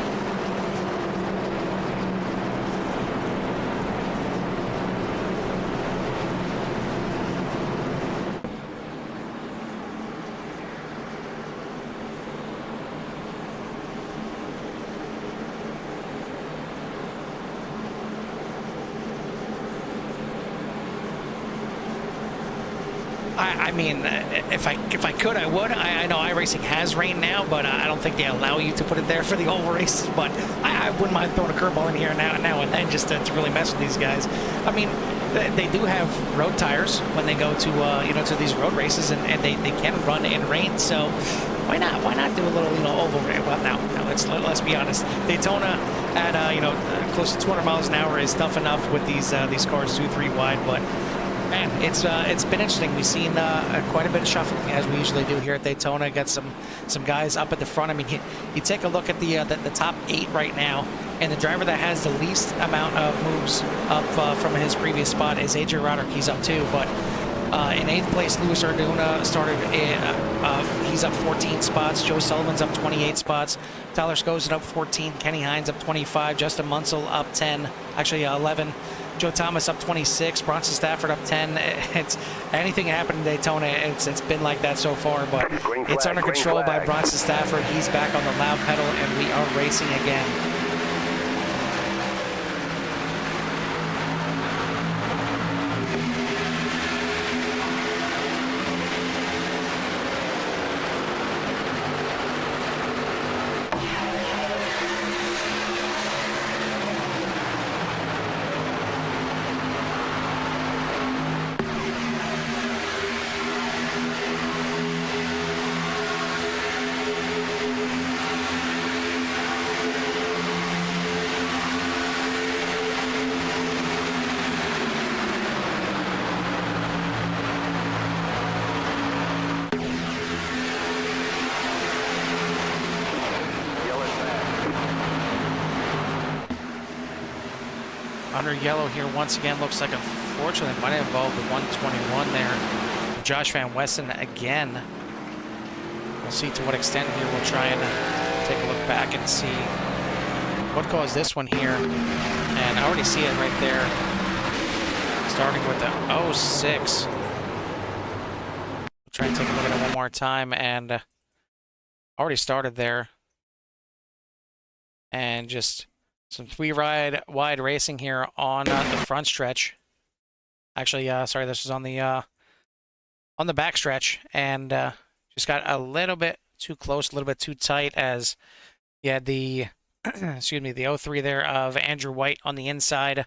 I mean, if I could, I would. I know iRacing has rain now, but I don't think they allow you to put it there for the oval races. But I wouldn't mind throwing a curveball in here now and then, just to really mess with these guys. I mean, they do have road tires when they go to to these road races, and they can run in rain. So why not? Why not do a little oval race? Well, now let's be honest. Daytona at close to 200 miles an hour is tough enough with these cars 2-3 wide, but. Man, it's been interesting. We've seen quite a bit of shuffling, as we usually do here at Daytona. Got some guys up at the front. I mean, you take a look at the top 8 right now, and the driver that has the least amount of moves up from his previous spot is AJ Roderick. He's up 2, but In 8th place, Luis Arduna started, he's up 14 spots. Joe Sullivan's up 28 spots. Tyler Skosen up 14. Kenny Hines up 25. Justin Munsell up 10, actually 11. Joe Thomas up 26. Bronson Stafford up 10. It's anything happened in Daytona. It's been like that so far, but it's under control by Bronson Stafford. He's back on the loud pedal, and we are racing again. Under yellow here once again. Looks like unfortunately might have involved the 121 there. Josh Van Westen again. We'll see to what extent here. We'll try and take a look back and see what caused this one here. And I already see it right there. Starting with the 06. We'll try and take a look at it one more time. And already started there. And just some three-wide racing here on the front stretch. Actually, sorry, this was on the back stretch, and just got a little bit too close, a little bit too tight, as you had the excuse me, the 03 there of Andrew White on the inside,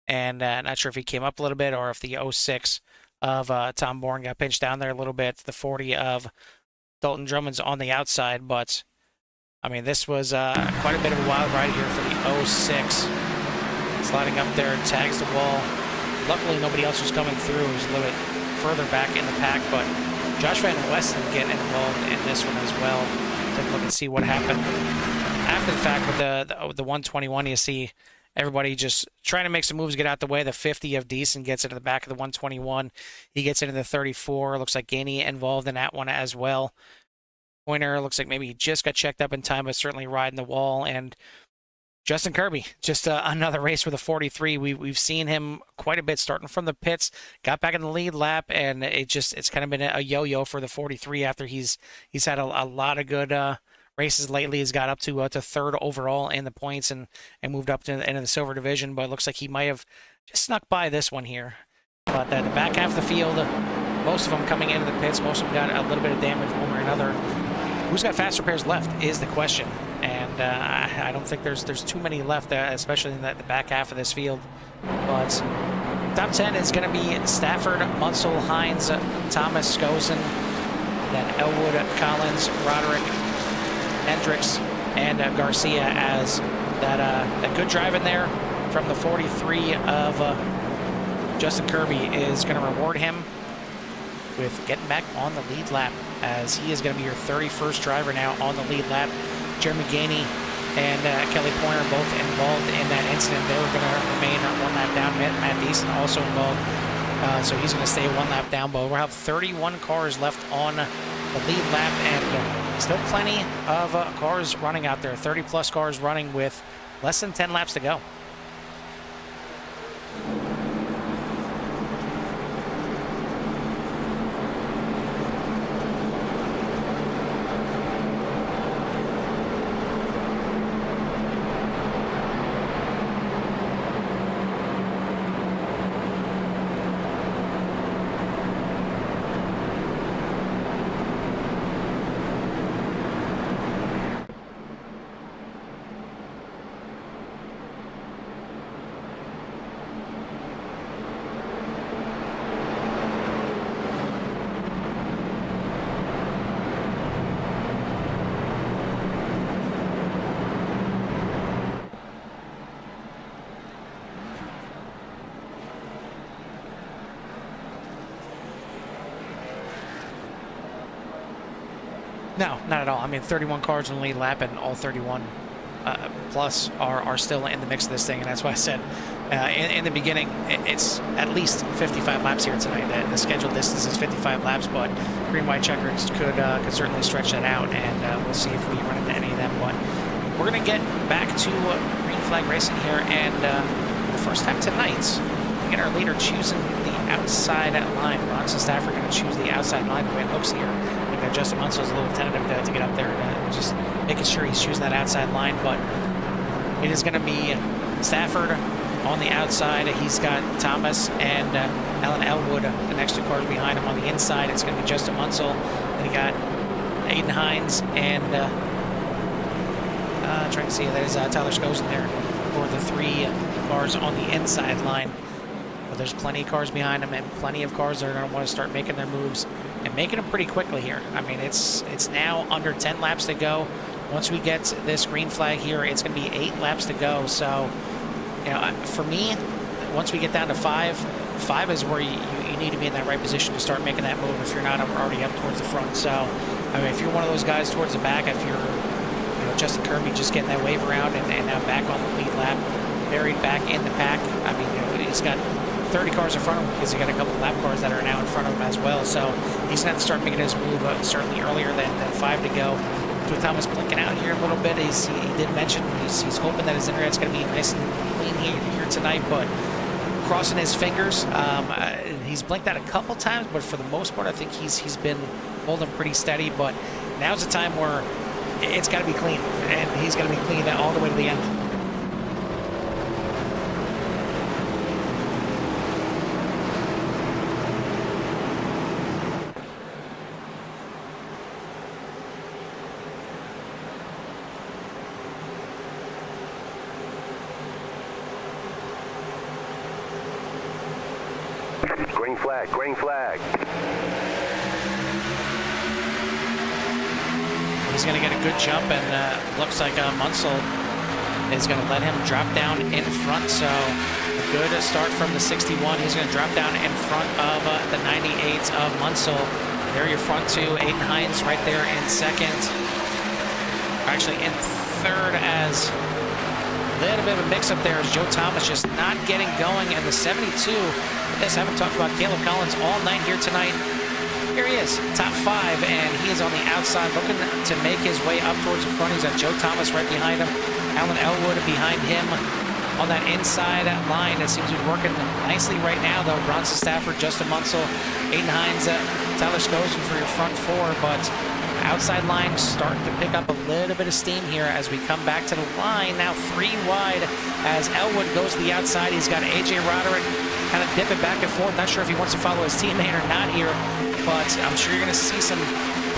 and not sure if he came up a little bit or if the 06 of Tom Bourne got pinched down there a little bit. The 40 of Dalton Drummond's on the outside, but I mean, this was quite a bit of a wild ride here for the 06. Sliding up there, tags the wall. Luckily, nobody else was coming through. It was a little bit further back in the pack, but Josh Van Westen getting involved in this one as well. Take a look and see what happened. After the fact, with the 121, you see everybody just trying to make some moves, get out the way. The 50 of Deason gets into the back of the 121. He gets into the 34. Looks like Gainey involved in that one as well. Pointer looks like maybe he just got checked up in time, but certainly riding the wall. And Justin Kirby, just another race with a 43. We've seen him quite a bit starting from the pits, got back in the lead lap, and it's kind of been a yo-yo for the 43 after he's had a lot of good races lately. He's got up to third overall in the points and moved up into the silver division, but it looks like he might have just snuck by this one here. But the back half of the field, most of them coming into the pits, most of them got a little bit of damage one way or another. Who's got fast repairs left is the question, and I don't think there's too many left, especially in the back half of this field. But top 10 is going to be Stafford, Munsell, Hines, Thomas, Skosen, then Elwood, Collins, Roderick, Hendricks, and Garcia, as that good drive in there from the 43 of Justin Kirby is going to reward him with getting back on the lead lap, as he is going to be your 31st driver now on the lead lap. Jeremy Gainey and Kelly Pointer both involved in that incident. They were going to remain one lap down. Matt Deason also involved, so he's going to stay one lap down. But we'll have 31 cars left on the lead lap, and still plenty of cars running out there. 30-plus cars running with less than 10 laps to go. No, not at all. I mean, 31 cars in the lead lap, and all 31 plus are still in the mix of this thing, and that's why I said In the beginning, it's at least 55 laps here tonight. The scheduled distance is 55 laps, but green-white checkers could certainly stretch that out, and we'll see if we run into any of them. But we're going to get back to green flag racing here, and the first time tonight, we get our leader choosing the outside line. Ronson Stafford going to choose the outside line the way it looks here. I think that Justin Munsell is a little tentative to get up there, just making sure he's choosing that outside line, but it is going to be Stafford on the outside. He's got Thomas and Alan Elwood, the next two cars behind him. On the inside, it's going to be Justin Munsell. Then you got Aiden Hines and trying to see, there's Tyler Skosen there for the three cars on the inside line. But there's plenty of cars behind him and plenty of cars that are going to want to start making their moves and making them pretty quickly here. I mean, it's now under 10 laps to go. Once we get this green flag here, it's going to be 8 laps to go. So, you know, for me, once we get down to 5 is where you need to be in that right position to start making that move if you're not already up towards the front. So, I mean, if you're one of those guys towards the back, if you're, you know, Justin Kirby just getting that wave around and now back on the lead lap, buried back in the pack. I mean, you know, he's got 30 cars in front of him because he's got a couple of lap cars that are now in front of him as well. So he's going to start making his move certainly earlier than 5 to go. Joe Thomas blinking out here a little bit. He did mention he's hoping that his internet's going to be nice and clean here tonight, but crossing his fingers. He's blinked out a couple times, but for the most part, I think he's been holding pretty steady. But now's the time where it's got to be clean, and he's going to be clean all the way to the end. Green flag, green flag. He's going to get a good jump, and looks like Munsell is going to let him drop down in front. So a good start from the 61. He's going to drop down in front of the 98 of Munsell. There your front two. Aiden Hines right there in second. Actually in third, as a little bit of a mix-up there as Joe Thomas just not getting going. And the 72, yes, I haven't talked about Caleb Collins all night here tonight. Here he is, top 5, and he is on the outside looking to make his way up towards the front. He's got Joe Thomas right behind him, Alan Elwood behind him on that inside line. It seems to be working nicely right now, though. Bronson Stafford, Justin Munsell, Aiden Hines, Tyler Skosen for your front 4, but outside line starting to pick up a little bit of steam here as we come back to the line. Now 3 wide as Elwood goes to the outside. He's got AJ Roderick kind of dipping back and forth. Not sure if he wants to follow his teammate or not here, but I'm sure you're going to see some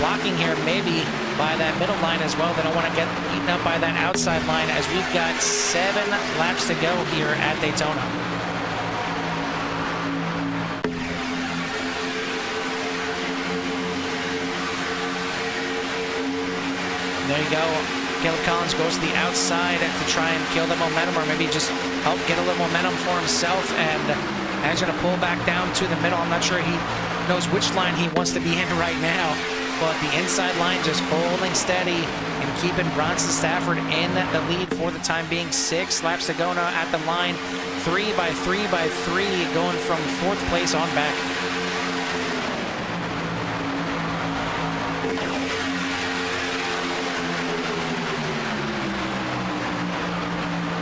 blocking here maybe by that middle line as well. They don't want to get eaten up by that outside line as we've got 7 laps to go here at Daytona. There you go. Caleb Collins goes to the outside to try and kill the momentum, or maybe just help get a little momentum for himself. And he's going to pull back down to the middle. I'm not sure he knows which line he wants to be in right now, but the inside line just holding steady and keeping Bronson Stafford in the lead for the time being. 6 laps to go now at the line. 3 by 3 by 3 going from 4th place on back.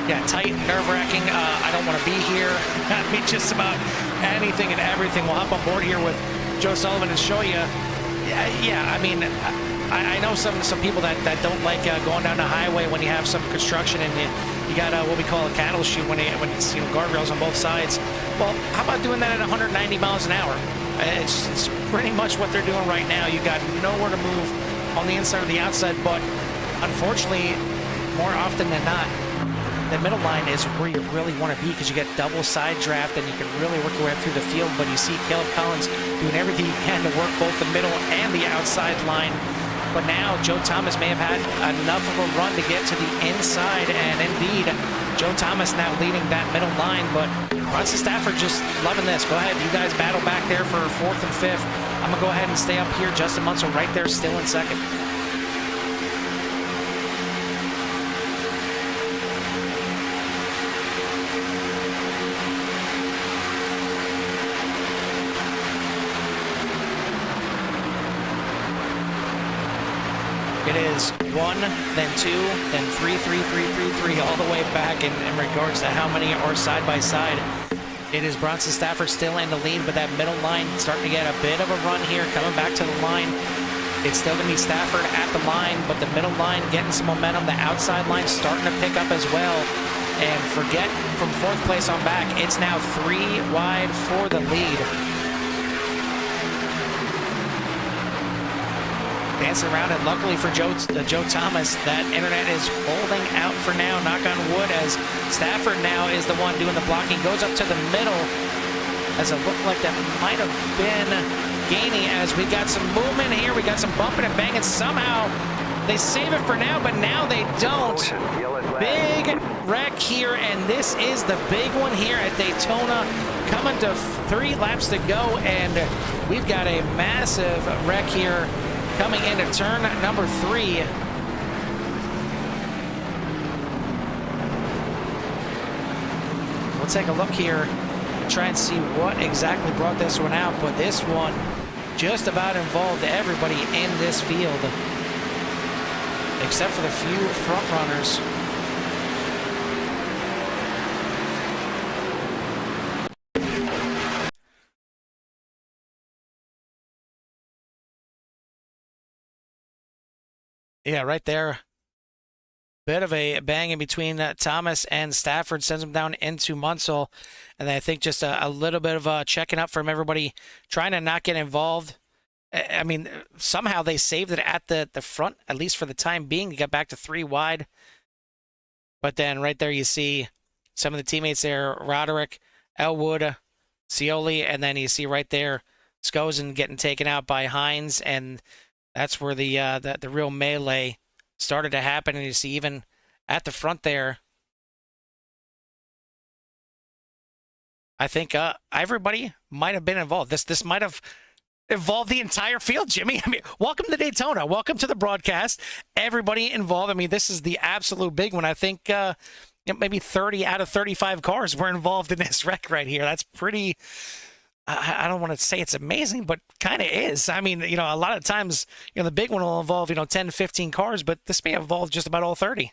Yeah, tight, nerve-wracking. I don't want to be here. I mean, just about anything and everything. We'll hop on board here with Joe Sullivan and show you. Yeah, I mean, I know some people that don't like going down the highway when you have some construction and you got what we call a cattle chute when it's, you know, guardrails on both sides. Well, how about doing that at 190 miles an hour? It's pretty much what they're doing right now. You got nowhere to move on the inside or the outside, but unfortunately, more often than not, the middle line is where you really want to be because you get double side draft and you can really work your way up through the field. But you see Caleb Collins doing everything he can to work both the middle and the outside line. But now Joe Thomas may have had enough of a run to get to the inside, and indeed, Joe Thomas now leading that middle line. But Bronson Stafford just loving this. Go ahead, you guys battle back there for 4th and 5th. I'm gonna go ahead and stay up here. Justin Munsell right there, still in second. It is 1, then 2, then 3, 3, 3, 3, 3, all the way back in regards to how many are side by side. It is Bronson Stafford still in the lead, but that middle line starting to get a bit of a run here, coming back to the line. It's still going to be Stafford at the line, but the middle line getting some momentum. The outside line starting to pick up as well. And forget from 4th place on back, it's now 3 wide for the lead. Dancing around, and luckily for Joe Thomas, that internet is holding out for now, knock on wood, as Stafford now is the one doing the blocking, goes up to the middle, as it looked like that might have been Gainey, as we got some movement here, we got some bumping and banging, somehow they save it for now, but now they don't. Big wreck here, and this is the big one here at Daytona, coming to 3 laps to go, and we've got a massive wreck here coming into turn number 3. We'll take a look here and try and see what exactly brought this one out, but this one just about involved everybody in this field, except for the few front runners. Yeah, right there. Bit of a bang in between Thomas and Stafford, sends him down into Munsell. And then I think just a little bit of checking up from everybody, trying to not get involved. I mean, somehow they saved it at the front, at least for the time being. They got back to 3 wide. But then right there you see some of the teammates there, Roderick, Elwood, Scioli, and then you see right there Skozen getting taken out by Hines, and that's where the real melee started to happen. And you see even at the front there, I think everybody might have been involved. This might have involved the entire field, Jimmy. I mean, welcome to Daytona. Welcome to the broadcast. Everybody involved. I mean, this is the absolute big one. I think maybe 30 out of 35 cars were involved in this wreck right here. That's pretty... I don't want to say it's amazing, but kind of is. I mean, a lot of times, the big one will involve, 10, 15 cars, but this may involve just about all 30.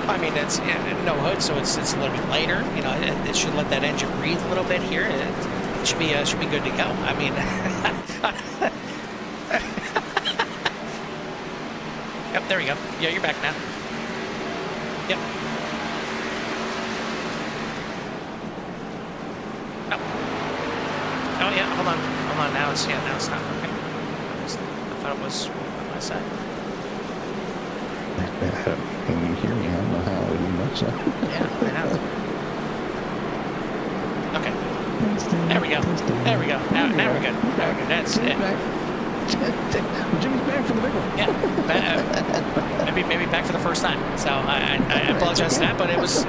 I mean, it's no hood, so it's a little bit later. It should let that engine breathe a little bit here. It should be good to go. I mean, yep, there we go. Yeah, you're back now. Yep. Oh yeah, hold on. Now it's not working. I thought it was on my side. Can you hear me? I don't know how it would be much. Yeah, I know. Okay. There we go. There we go. Now we're good. Now we're good. That's it. Jimmy's back for the big one. Yeah. Maybe back for the first time. So I apologize for that, but it was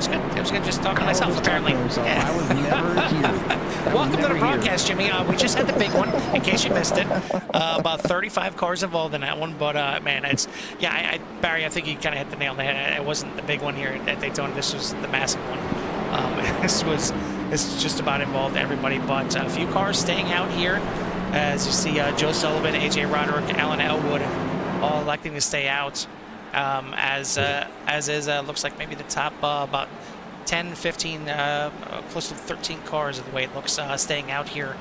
good. It was good just talking to myself, apparently. Yeah. I was never here. Welcome to the broadcast, Jimmy. We just had the big one, in case you missed it. About 35 cars involved in that one, but man, Barry, I think you kind of hit the nail on the head. It wasn't the big one here at Daytona. This was the massive one. This just about involved everybody, but a few cars staying out here. As you see, Joe Sullivan, AJ Roderick, Alan Elwood, all electing to stay out. As is, looks like maybe the top about 10, 15, close to 13 cars of the way it looks staying out here.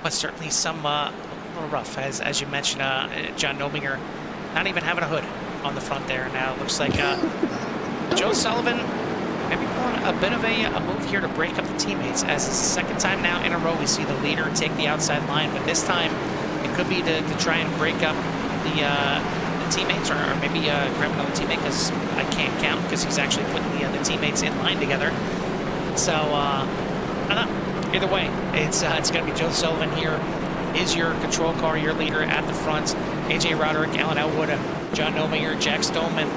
But certainly some a little rough, as you mentioned, John Nobinger not even having a hood on the front there. Now it looks like Joe Sullivan maybe pulling a bit of a move here to break up the teammates, as it's the second time now in a row we see the leader take the outside line, but this time it could be to try and break up the teammates, or maybe grab another teammate, because I can't count, because he's actually putting the teammates in line together. So, I don't know. Either way, it's going to be Joe Sullivan here is your control car, your leader at the front. AJ Roderick, Alan Elwood, John Nominger, Jack Stoneman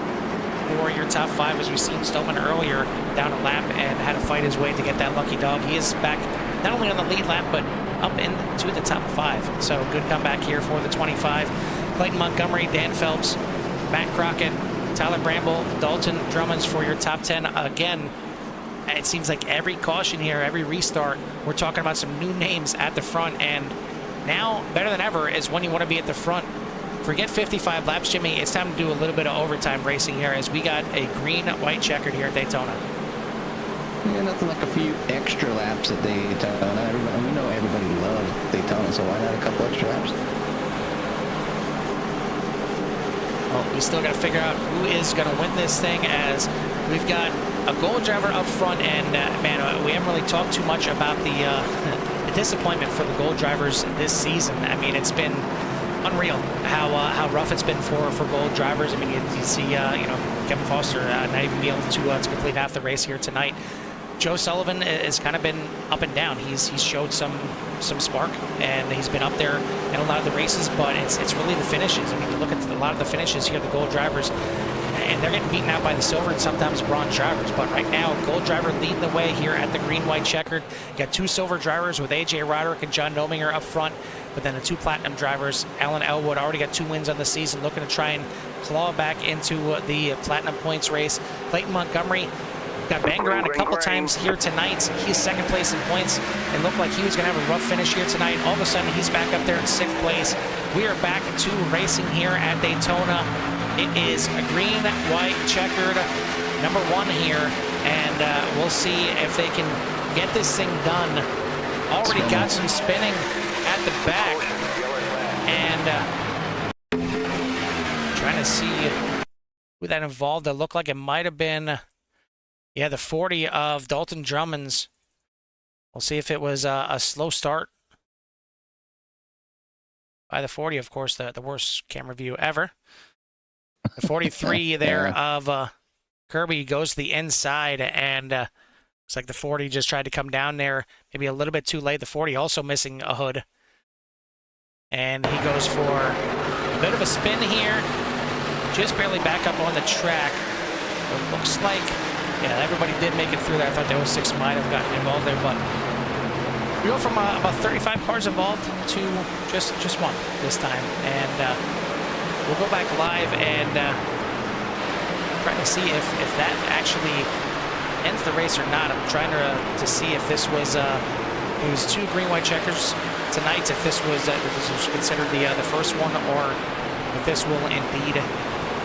for your top 5. As we've seen Stoneman earlier down a lap and had to fight his way to get that lucky dog. He is back not only on the lead lap, but up into the top 5. So good comeback here for the 25. Clayton Montgomery, Dan Phelps, Matt Crockett, Tyler Bramble, Dalton Drummonds for your top 10. Again, it seems like every caution here, every restart, we're talking about some new names at the front, and now, better than ever, is when you want to be at the front. Forget 55 laps, Jimmy. It's time to do a little bit of overtime racing here, as we got a green-white checkered here at Daytona. Yeah, nothing like a few extra laps at Daytona. We know everybody loves Daytona, so why not a couple extra laps? Well, we still got to figure out who is going to win this thing, as we've got a gold driver up front, and man, we haven't really talked too much about the disappointment for the gold drivers this season. I mean, it's been unreal how rough it's been for gold drivers. I mean, you see, Kevin Foster not even be able to complete half the race here tonight. Joe Sullivan has kind of been up and down. He's showed some spark, and he's been up there in a lot of the races, but it's really the finishes. I mean, you look at a lot of the finishes here, the gold drivers, and they're getting beaten out by the silver and sometimes bronze drivers. But right now, gold driver leading the way here at the green-white checkered. You got 2 silver drivers with AJ Roderick and John Nominger up front, but then the 2 platinum drivers. Alan Elwood already got 2 wins on the season, looking to try and claw back into the platinum points race. Clayton Montgomery got banged around a couple times here tonight. He's 2nd place in points. It looked like he was going to have a rough finish here tonight. All of a sudden, he's back up there in 6th place. We are back to racing here at Daytona. It is a green-white checkered number 1 here, and we'll see if they can get this thing done. Already got some spinning at the back, and trying to see who that involved. It looked like it might have been, yeah, the 40 of Dalton Drummonds. We'll see if it was a slow start by the 40, of course, the worst camera view ever. The 43 there of Kirby goes to the inside, and looks like the 40 just tried to come down there, maybe a little bit too late. The 40 also missing a hood, and he goes for a bit of a spin here, just barely back up on the track. It looks like, yeah, everybody did make it through there. I thought the 06 might have gotten involved there, but we go from about 35 cars involved to just 1 this time, and we'll go back live and try to see if that actually ends the race or not. I'm trying to see if this was it was 2 green-white checkers tonight, if this was considered the first one, or if this will indeed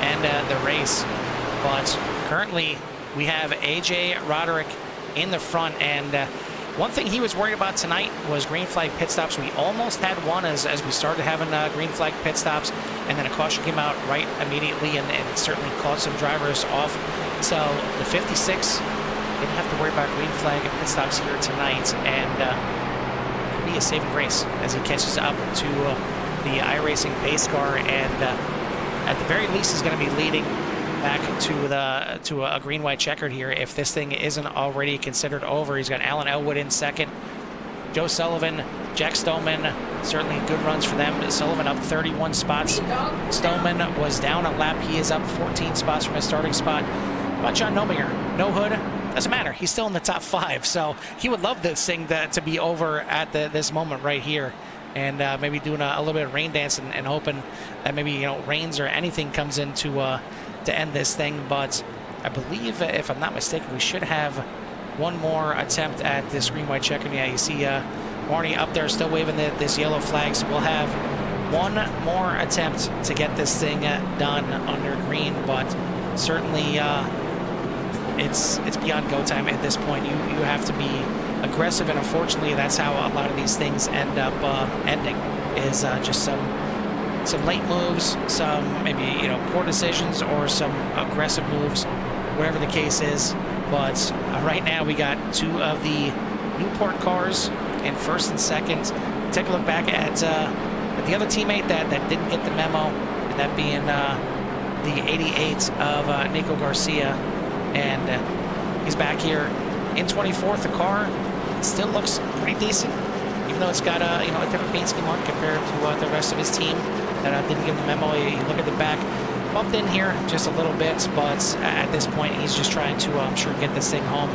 end the race. But currently, we have AJ Roderick in the front, and one thing he was worried about tonight was green flag pit stops. We almost had one as we started having green flag pit stops, and then a caution came out right immediately and certainly caught some drivers off. So the 56 didn't have to worry about green flag pit stops here tonight, and could be a saving grace as he catches up to the iRacing pace car, and at the very least is going to be leading back to a green-white checkered here if this thing isn't already considered over. He's got Alan Elwood in 2nd, Joe Sullivan, Jack Stoneman, certainly good runs for them. Sullivan up 31 spots. Stoneman was down a lap. He is up 14 spots from his starting spot. About John Nominger, no hood, doesn't matter. He's still in the top 5, so he would love this thing to be over at this moment right here, and maybe doing a little bit of rain dance and hoping that maybe rains or anything comes in to end this thing. But I believe, if I'm not mistaken, we should have one more attempt at this green-white checker. Yeah, you see Marty up there still waving this yellow flag, so we'll have one more attempt to get this thing done under green, but certainly it's beyond go time at this point. You have to be aggressive, and unfortunately that's how a lot of these things end up ending, is just some late moves, some maybe poor decisions, or some aggressive moves, whatever the case is. But right now we got 2 of the Newport cars in 1st and 2nd. Take a look back at the other teammate that didn't get the memo, that being the 88 of Nico Garcia, and he's back here in 24th. The car still looks pretty decent, even though it's got a a different paint scheme on compared to the rest of his team that didn't give the memo. You look at the back, bumped in here just a little bit, but at this point he's just trying to, I'm sure, get this thing home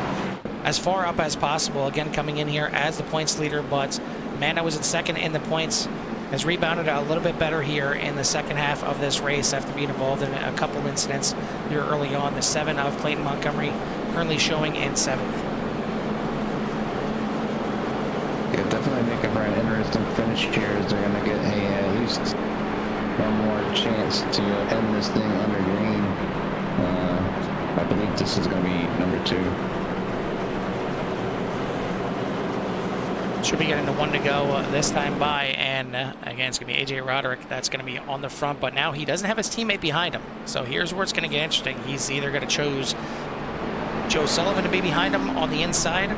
as far up as possible. Again, coming in here as the points leader, but man, I was in second in the points. Has rebounded a little bit better here in the second half of this race after being involved in a couple incidents here early on. The 7 of Clayton Montgomery currently showing in 7th. Yeah, definitely making for an interesting finish here, as they're going to get at least one more chance to end this thing under green. I believe this is going to be number 2. Should be getting the 1 to go this time by, and again, it's going to be AJ Roderick that's going to be on the front, but now he doesn't have his teammate behind him. So here's where it's going to get interesting. He's either going to choose Joe Sullivan to be behind him on the inside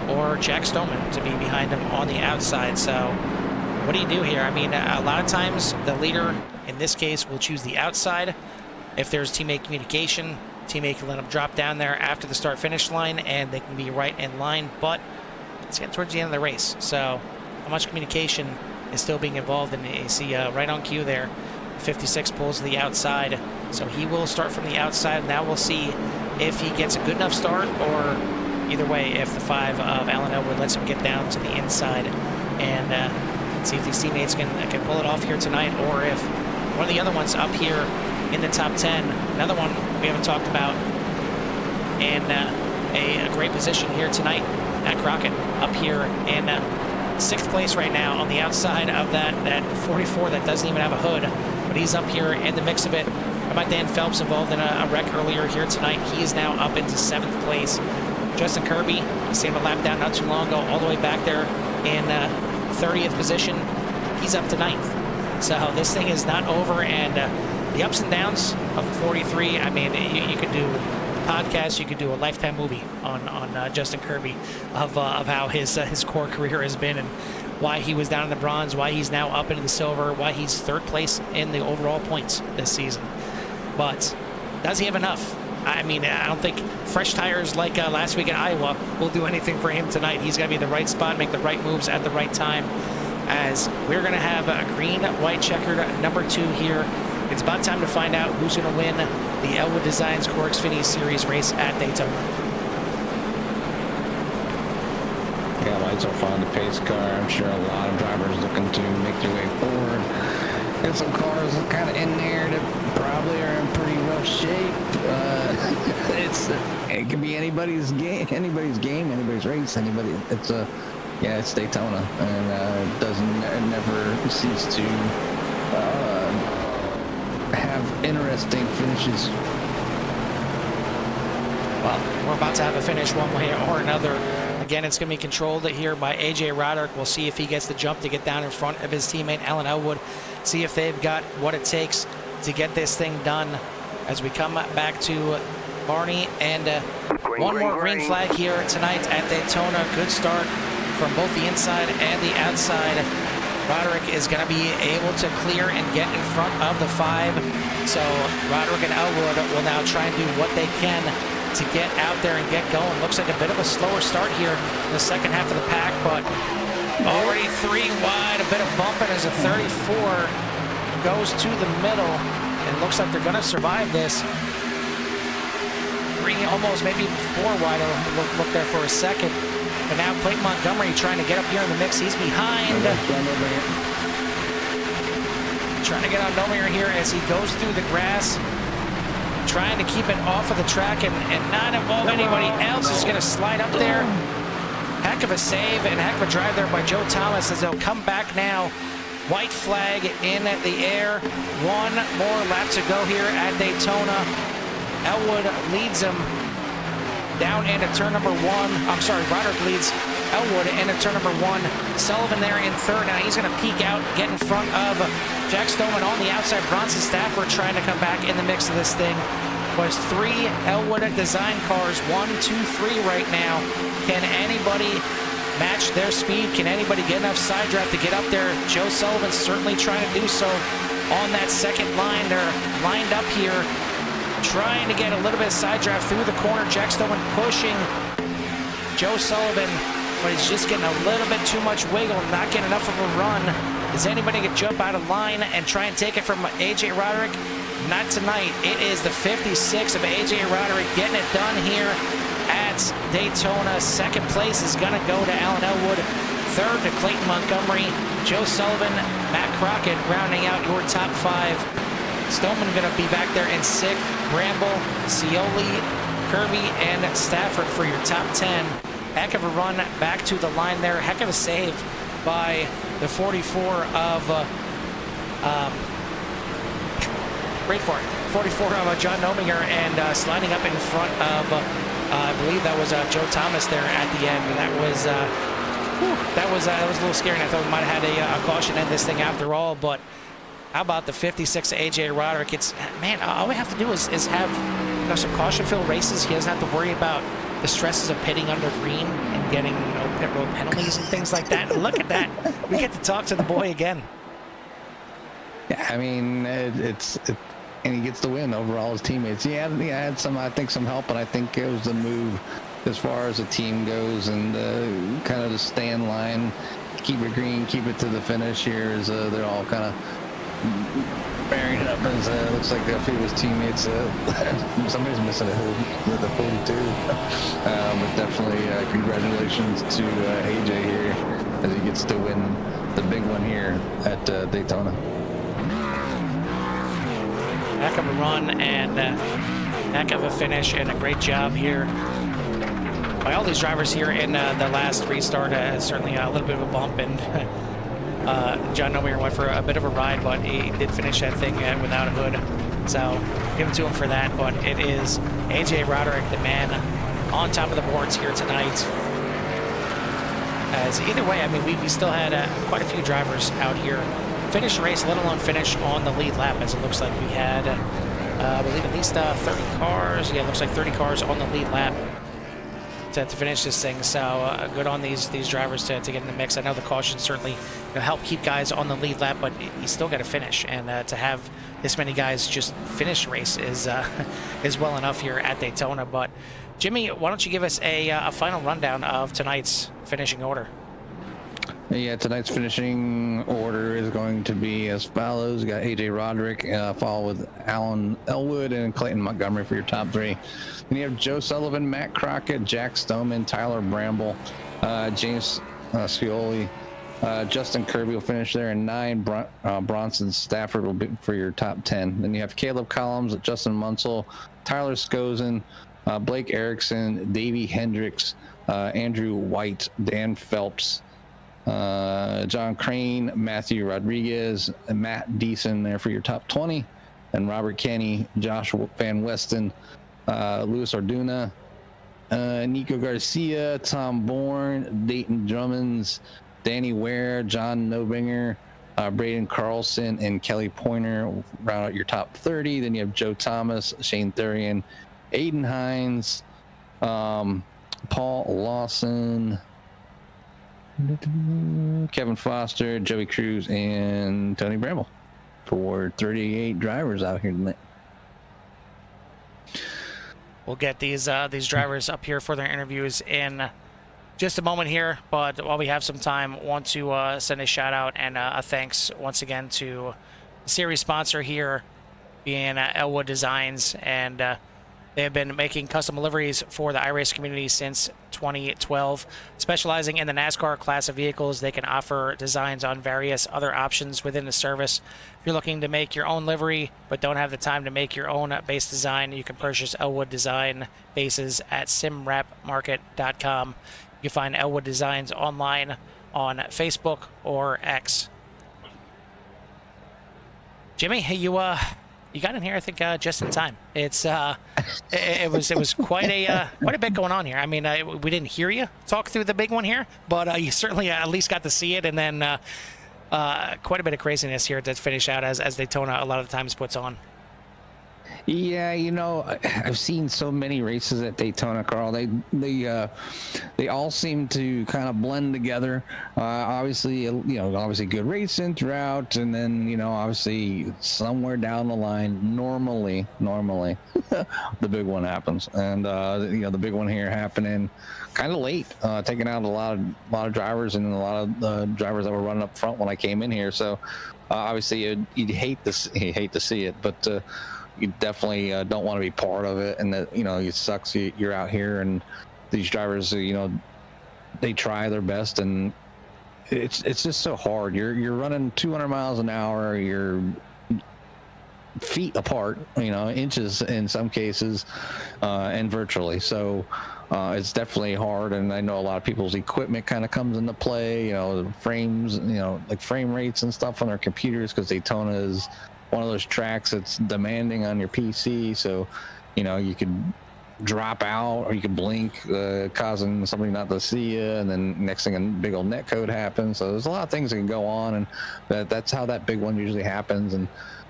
or Jack Stoneman to be behind him on the outside. So what do you do here? I mean, a lot of times the leader, in this case, will choose the outside. If there's teammate communication, teammate can let him drop down there after the start-finish line, and they can be right in line, but it's getting towards the end of the race, so how much communication is still being involved? And you see right on cue there, 56 pulls to the outside, so he will start from the outside. Now we'll see if he gets a good enough start, or either way, if the 5 of Alan Elwood lets him get down to the inside and see if these teammates can pull it off here tonight, or if one of the other ones up here in the top 10, another one we haven't talked about, and a great position here tonight at Crockett, up here in 6th place right now on the outside of that 44 that doesn't even have a hood, but he's up here in the mix of it. How about Dan Phelps, involved in a wreck earlier here tonight? He is now up into 7th place. Justin Kirby, seen him a lap down not too long ago, all the way back there in 30th position. He's up to 9th. So this thing is not over, and the ups and downs of 43, I mean, you could do podcast, you could do a lifetime movie on Justin Kirby of how his core career has been, and why he was down in the bronze, why he's now up into the silver, why he's 3rd place in the overall points this season. But does he have enough? I mean, I don't think fresh tires like last week in Iowa will do anything for him tonight. He's got to be in the right spot, make the right moves at the right time, as we're going to have a green, white checkered number 2 here. It's about time to find out who's going to win the Elwood Designs Core Xfinity Series race at Daytona. Yeah, lights are fine. The pace car, I'm sure a lot of drivers looking to make their way forward. And some cars kind of in there that probably are in pretty rough shape. It could be anybody's game, anybody's race, anybody. It's Daytona, and it doesn't never cease to have interesting finishes. Well, we're about to have a finish one way or another. Again, it's going to be controlled here by AJ Roderick. We'll see if he gets the jump to get down in front of his teammate Alan Elwood. See if they've got what it takes to get this thing done as we come back to Barney. And one more green flag here tonight at Daytona. Good start from both the inside and the outside. Roderick is going to be able to clear and get in front of the 5. So Roderick and Elwood will now try and do what they can to get out there and get going. Looks like a bit of a slower start here in the second half of the pack, but already 3 wide, a bit of bumping as a 34 goes to the middle, and looks like they're going to survive this. 3 almost, maybe 4 wide. I'll look there for a second. But now Clayton Montgomery trying to get up here in the mix. He's behind. Trying to get on Nomier here as he goes through the grass. Trying to keep it off of the track and not involve anybody else. Is going to slide up there. Heck of a save and heck of a drive there by Joe Thomas as they'll come back now. White flag in the air. 1 more lap to go here at Daytona. Elwood leads him down into turn number 1. I'm sorry, Roderick leads Elwood into turn number 1. Sullivan there in 3rd. Now he's going to peek out, get in front of Jack Stoneman on the outside. Bronson Stafford trying to come back in the mix of this thing. Was 3 Elwood design cars, 1, 2, 3 right now. Can anybody match their speed? Can anybody get enough side draft to get up there? Joe Sullivan's certainly trying to do so on that second line. They're lined up here, trying to get a little bit of side draft through the corner. Jack Stoneman pushing Joe Sullivan, but he's just getting a little bit too much wiggle, not getting enough of a run. Is anybody going to jump out of line and try and take it from A.J. Roderick? Not tonight. It is the 56 of A.J. Roderick getting it done here at Daytona. Second place is going to go to Alan Elwood. Third to Clayton Montgomery. Joe Sullivan, Matt Crockett rounding out your top 5. Stoneman going to be back there in 6th. Bramble, Scioli, Kirby, and Stafford for your top 10. Heck of a run back to the line there. Heck of a save by the 44 of wait for it. 44 of John Nominger, and sliding up in front of I believe that was Joe Thomas there at the end. That was a little scary. And I thought we might have had a caution in this thing after all, but how about the 56 AJ Roderick? It's, man, all we have to do is have some caution-filled races. He doesn't have to worry about the stresses of pitting under green and getting pit road penalties and things like that. Look at that. We get to talk to the boy again. Yeah, I mean, and he gets the win over all his teammates. He had some help, but I think it was the move as far as the team goes, and kind of just stay in line, keep it green, keep it to the finish here, as they're all kind of bearing it up, as it looks like a few of his teammates, somebody's missing a hood with the 42. But definitely congratulations to AJ here as he gets to win the big one here at Daytona. Heck of a run and heck of a finish, and a great job here by all these drivers here in the last restart. Certainly a little bit of a bump, and John Nominger went for a bit of a ride, but he did finish that thing without a hood. So give it to him for that. But it is AJ Roderick, the man on top of the boards here tonight. As either way, I mean, we still had quite a few drivers out here finish the race, let alone finish on the lead lap, as it looks like we had, I believe, at least 30 cars. Yeah, it looks like 30 cars on the lead lap to finish this thing. So good on these drivers to get in the mix. I know the caution certainly help keep guys on the lead lap, but you still got to finish, and to have this many guys just finish the race is well enough here at Daytona. But Jimmy, why don't you give us a final rundown of tonight's finishing order? Yeah, tonight's finishing order is going to be as follows. You got AJ Roderick, followed with Alan Elwood and Clayton Montgomery for your top 3. Then you have Joe Sullivan, Matt Crockett, Jack Stoneman, Tyler Bramble, James Scioli, Justin Kirby will finish there in 9. Bronson Stafford will be for your top 10. Then you have Caleb Collins, Justin Munsell, Tyler Skozen, Blake Erickson, Davey Hendricks, Andrew White, Dan Phelps, John Crane, Matthew Rodriguez, and Matt Deason there for your top 20, and Robert Kenny, Josh Van Weston, Luis Orduna, Nico Garcia, Tom Bourne, Dayton Drummonds, Danny Ware, John Nobinger, Braden Carlson, and Kelly Pointer round out your top 30. Then you have Joe Thomas, Shane Thurian, Aiden Hines, Paul Lawson, Kevin Foster, Joey Cruz, and Tony Bramble for 38 drivers out here tonight. We'll get these drivers up here for their interviews in just a moment here, but while we have some time, want to send a shout out and a thanks once again to the series sponsor here, being Elwood Designs, and they have been making custom liveries for the iRacing community since 2012. Specializing in the NASCAR class of vehicles, they can offer designs on various other options within the service. If you're looking to make your own livery but don't have the time to make your own base design, you can purchase Elwood Design bases at simwrapmarket.com. You can find Elwood Designs online on Facebook or X. Jimmy, you got in here, I think, just in time. It was quite a bit going on here. I mean, we didn't hear you talk through the big one here, but you certainly at least got to see it, and then quite a bit of craziness here to finish out as Daytona a lot of the times puts on. Yeah, I've seen so many races at Daytona, Carl. They all seem to kind of blend together. Obviously good racing throughout, and then obviously somewhere down the line, normally, the big one happens, and the big one here happening kind of late, taking out a lot of drivers and a lot of drivers that were running up front when I came in here. So obviously you'd hate to see it, but. You definitely don't want to be part of it, and that it sucks. You're out here, and these drivers, they try their best, and it's just so hard. You're running 200 miles an hour. You're feet apart, inches in some cases, and virtually. So it's definitely hard, and I know a lot of people's equipment kind of comes into play. The frames, like frame rates and stuff on their computers, because Daytona is one of those tracks that's demanding on your PC, so you could drop out or you could blink, causing somebody not to see you, and then next thing a big old net code happens. So there's a lot of things that can go on, and that's how that big one usually happens.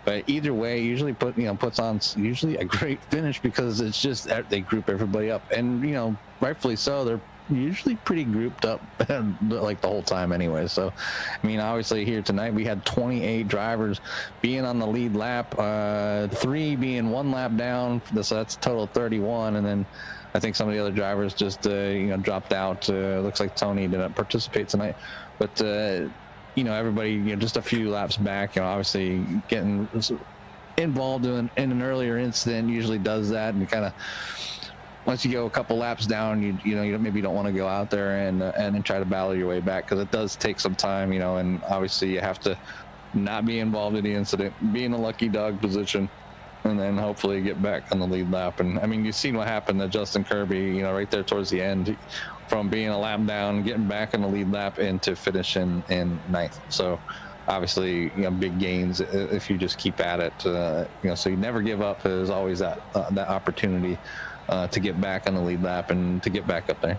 But either way, usually puts on usually a great finish, because it's just they group everybody up, and rightfully so. They're usually pretty grouped up like the whole time anyway. So obviously here tonight we had 28 drivers being on the lead lap, 3 being 1 lap down, so that's a total of 31, and then I think some of the other drivers just dropped out. Looks like Tony didn't participate tonight, but everybody just a few laps back. Obviously getting involved in an earlier incident usually does that, and kind of once you go a couple laps down, you maybe don't want to go out there and try to battle your way back, because it does take some time, and obviously you have to not be involved in the incident, be in a lucky dog position, and then hopefully get back on the lead lap. And you've seen what happened to Justin Kirby, right there towards the end, from being a lap down, getting back on the lead lap, into finishing in 9th. So obviously, big gains if you just keep at it. So you never give up. There's always that opportunity to get back on the lead lap and to get back up there.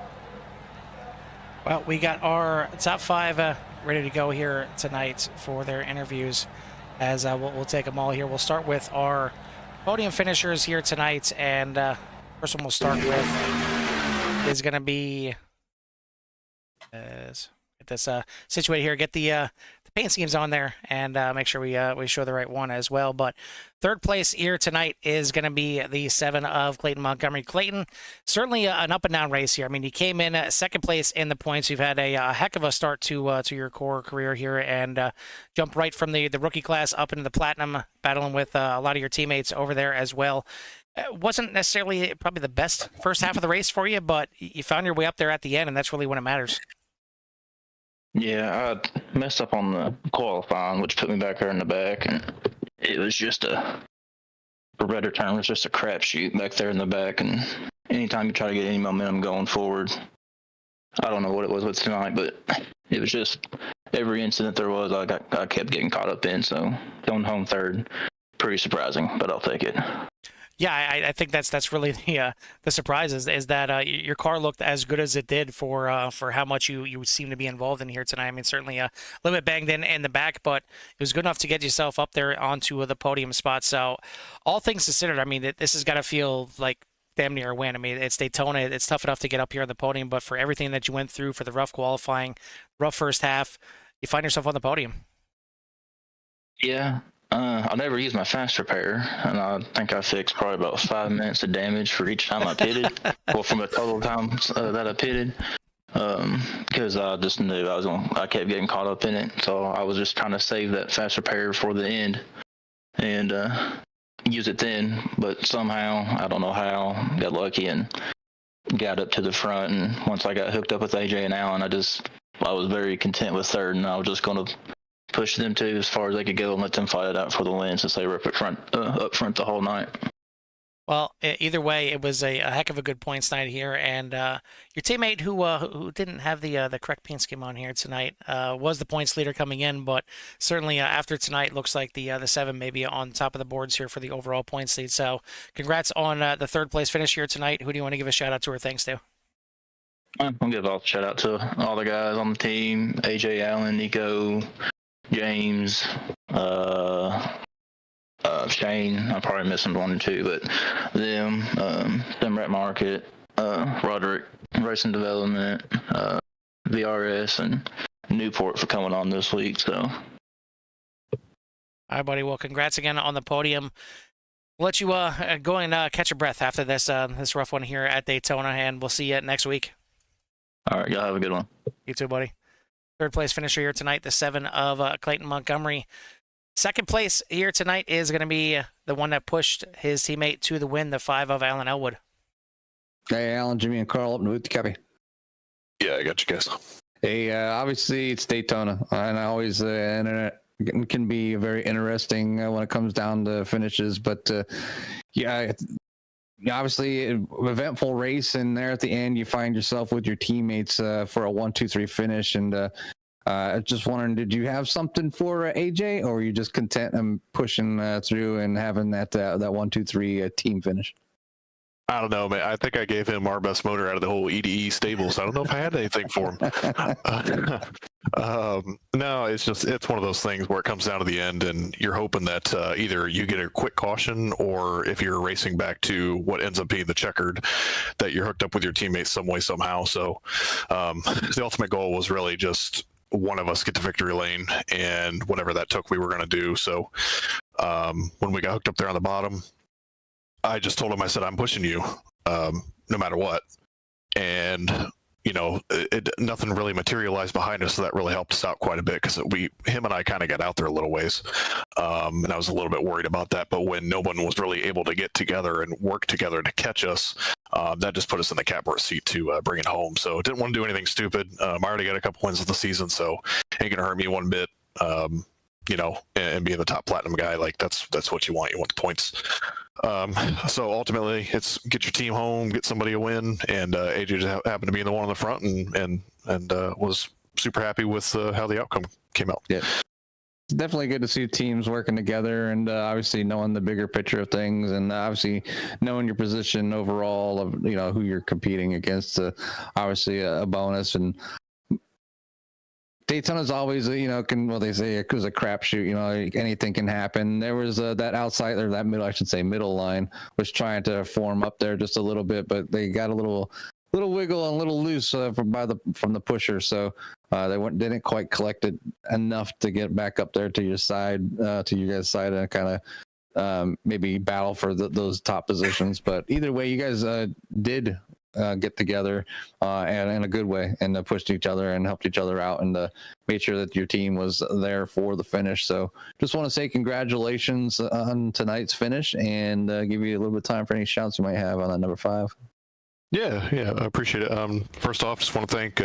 Well, we got our top 5 ready to go here tonight for their interviews, as we'll take them all here. We'll start with our podium finishers here tonight, and first one we'll start with is going to be get this situated here, get the paint schemes on there, and make sure we show the right one as well. But third place here tonight is going to be the 7 of Clayton Montgomery. Clayton, certainly an up and down race here. You came in second place in the points. You've had a heck of a start to your core career here, and jumped right from the rookie class up into the platinum, battling with a lot of your teammates over there as well. Wasn't necessarily probably the best first half of the race for you, but you found your way up there at the end, and that's really when it matters. Yeah, I messed up on the qualifying, which put me back there in the back, and it was just for better term, it was just a crapshoot back there in the back. And anytime you try to get any momentum going forward, I don't know what it was with tonight, but it was just every incident there was, I kept getting caught up in. So going home third, pretty surprising, but I'll take it. Yeah, I think that's really the surprise is that your car looked as good as it did for how much you seem to be involved in here tonight. Certainly a little bit banged in the back, but it was good enough to get yourself up there onto the podium spot. So all things considered, this has got to feel like damn near a win. It's Daytona. It's tough enough to get up here on the podium, but for everything that you went through, for the rough qualifying, rough first half, you find yourself on the podium. Yeah. I never used my fast repair, and I think I fixed probably about 5 minutes of damage for each time I pitted. Well, from the total time that I pitted, because I just knew I kept getting caught up in it. So I was just trying to save that fast repair for the end and use it then. But somehow, I don't know how, got lucky and got up to the front. And once I got hooked up with AJ and Allen, I was very content with third, and I was just going to push them to as far as they could go and let them fight it out for the win, since they were up front the whole night. Well, either way, it was a heck of a good points night here, and your teammate who didn't have the correct paint scheme on here tonight was the points leader coming in, but certainly after tonight, looks like the 7 may be on top of the boards here for the overall points lead. So congrats on the third place finish here tonight. Who do you want to give a shout out to or thanks to? I'll give a shout out to all the guys on the team: AJ, Allen, Nico, James, Shane, I'm probably missing one or two, but them, Simrat Market, Roderick Racing Development, VRS, and Newport for coming on this week. So, All right, buddy. Well, congrats again on the podium. We'll let you go and catch your breath after this rough one here at Daytona, and we'll see you next week. all right, y'all have a good one. You too, buddy. Third place finisher here tonight, the 7 of Clayton Montgomery. Second place here tonight is going to be the one that pushed his teammate to the win, the 5 of Alan Elwood. Hey, Alan, Jimmy, and Carl up in the booth. Copy. Yeah, I got you guys. Hey, obviously it's Daytona, and always internet can be very interesting when it comes down to finishes. But yeah, obviously eventful race, and there at the end you find yourself with your teammates for a 1-2-3 finish. And just wondering, did you have something for AJ, or were you just content and pushing through and having that 1-2-3 team finish? I don't know, man. I think I gave him our best motor out of the whole EDE stable, so I don't know if I had anything for him. No, it's one of those things where it comes down to the end, and you're hoping that either you get a quick caution, or if you're racing back to what ends up being the checkered, that you're hooked up with your teammates some way, somehow. So the ultimate goal was really just one of us get to victory lane, and whatever that took, we were going to do. So when we got hooked up there on the bottom, I just told him, I said, I'm pushing you no matter what. And, you know, nothing really materialized behind us, so that really helped us out quite a bit, because him and I kind of got out there a little ways. And I was a little bit worried about that. But when no one was really able to get together and work together to catch us, that just put us in the catbird seat to bring it home. So didn't want to do anything stupid. I already got a couple wins of the season, so ain't going to hurt me one bit. You know, and being the top platinum guy, like that's what you want. You want the points. So ultimately, it's get your team home, get somebody a win, and AJ just happened to be the one on the front, and was super happy with how the outcome came out. Yeah, it's definitely good to see teams working together, and obviously knowing the bigger picture of things, and obviously knowing your position overall of who you're competing against. Obviously a bonus. And Daytona's always, they say it was a crapshoot. Anything can happen. There was that outside, or that middle line was trying to form up there just a little bit, but they got a little wiggle and a little loose from the pusher, so they didn't quite collect it enough to get back up there to your side, to you guys' side, and kind of maybe battle for those top positions. But either way, you guys did get together and in a good way, and pushed each other and helped each other out, and made sure that your team was there for the finish. So just want to say congratulations on tonight's finish, and give you a little bit of time for any shouts you might have on that number 5. Yeah, I appreciate it. First off, just want to thank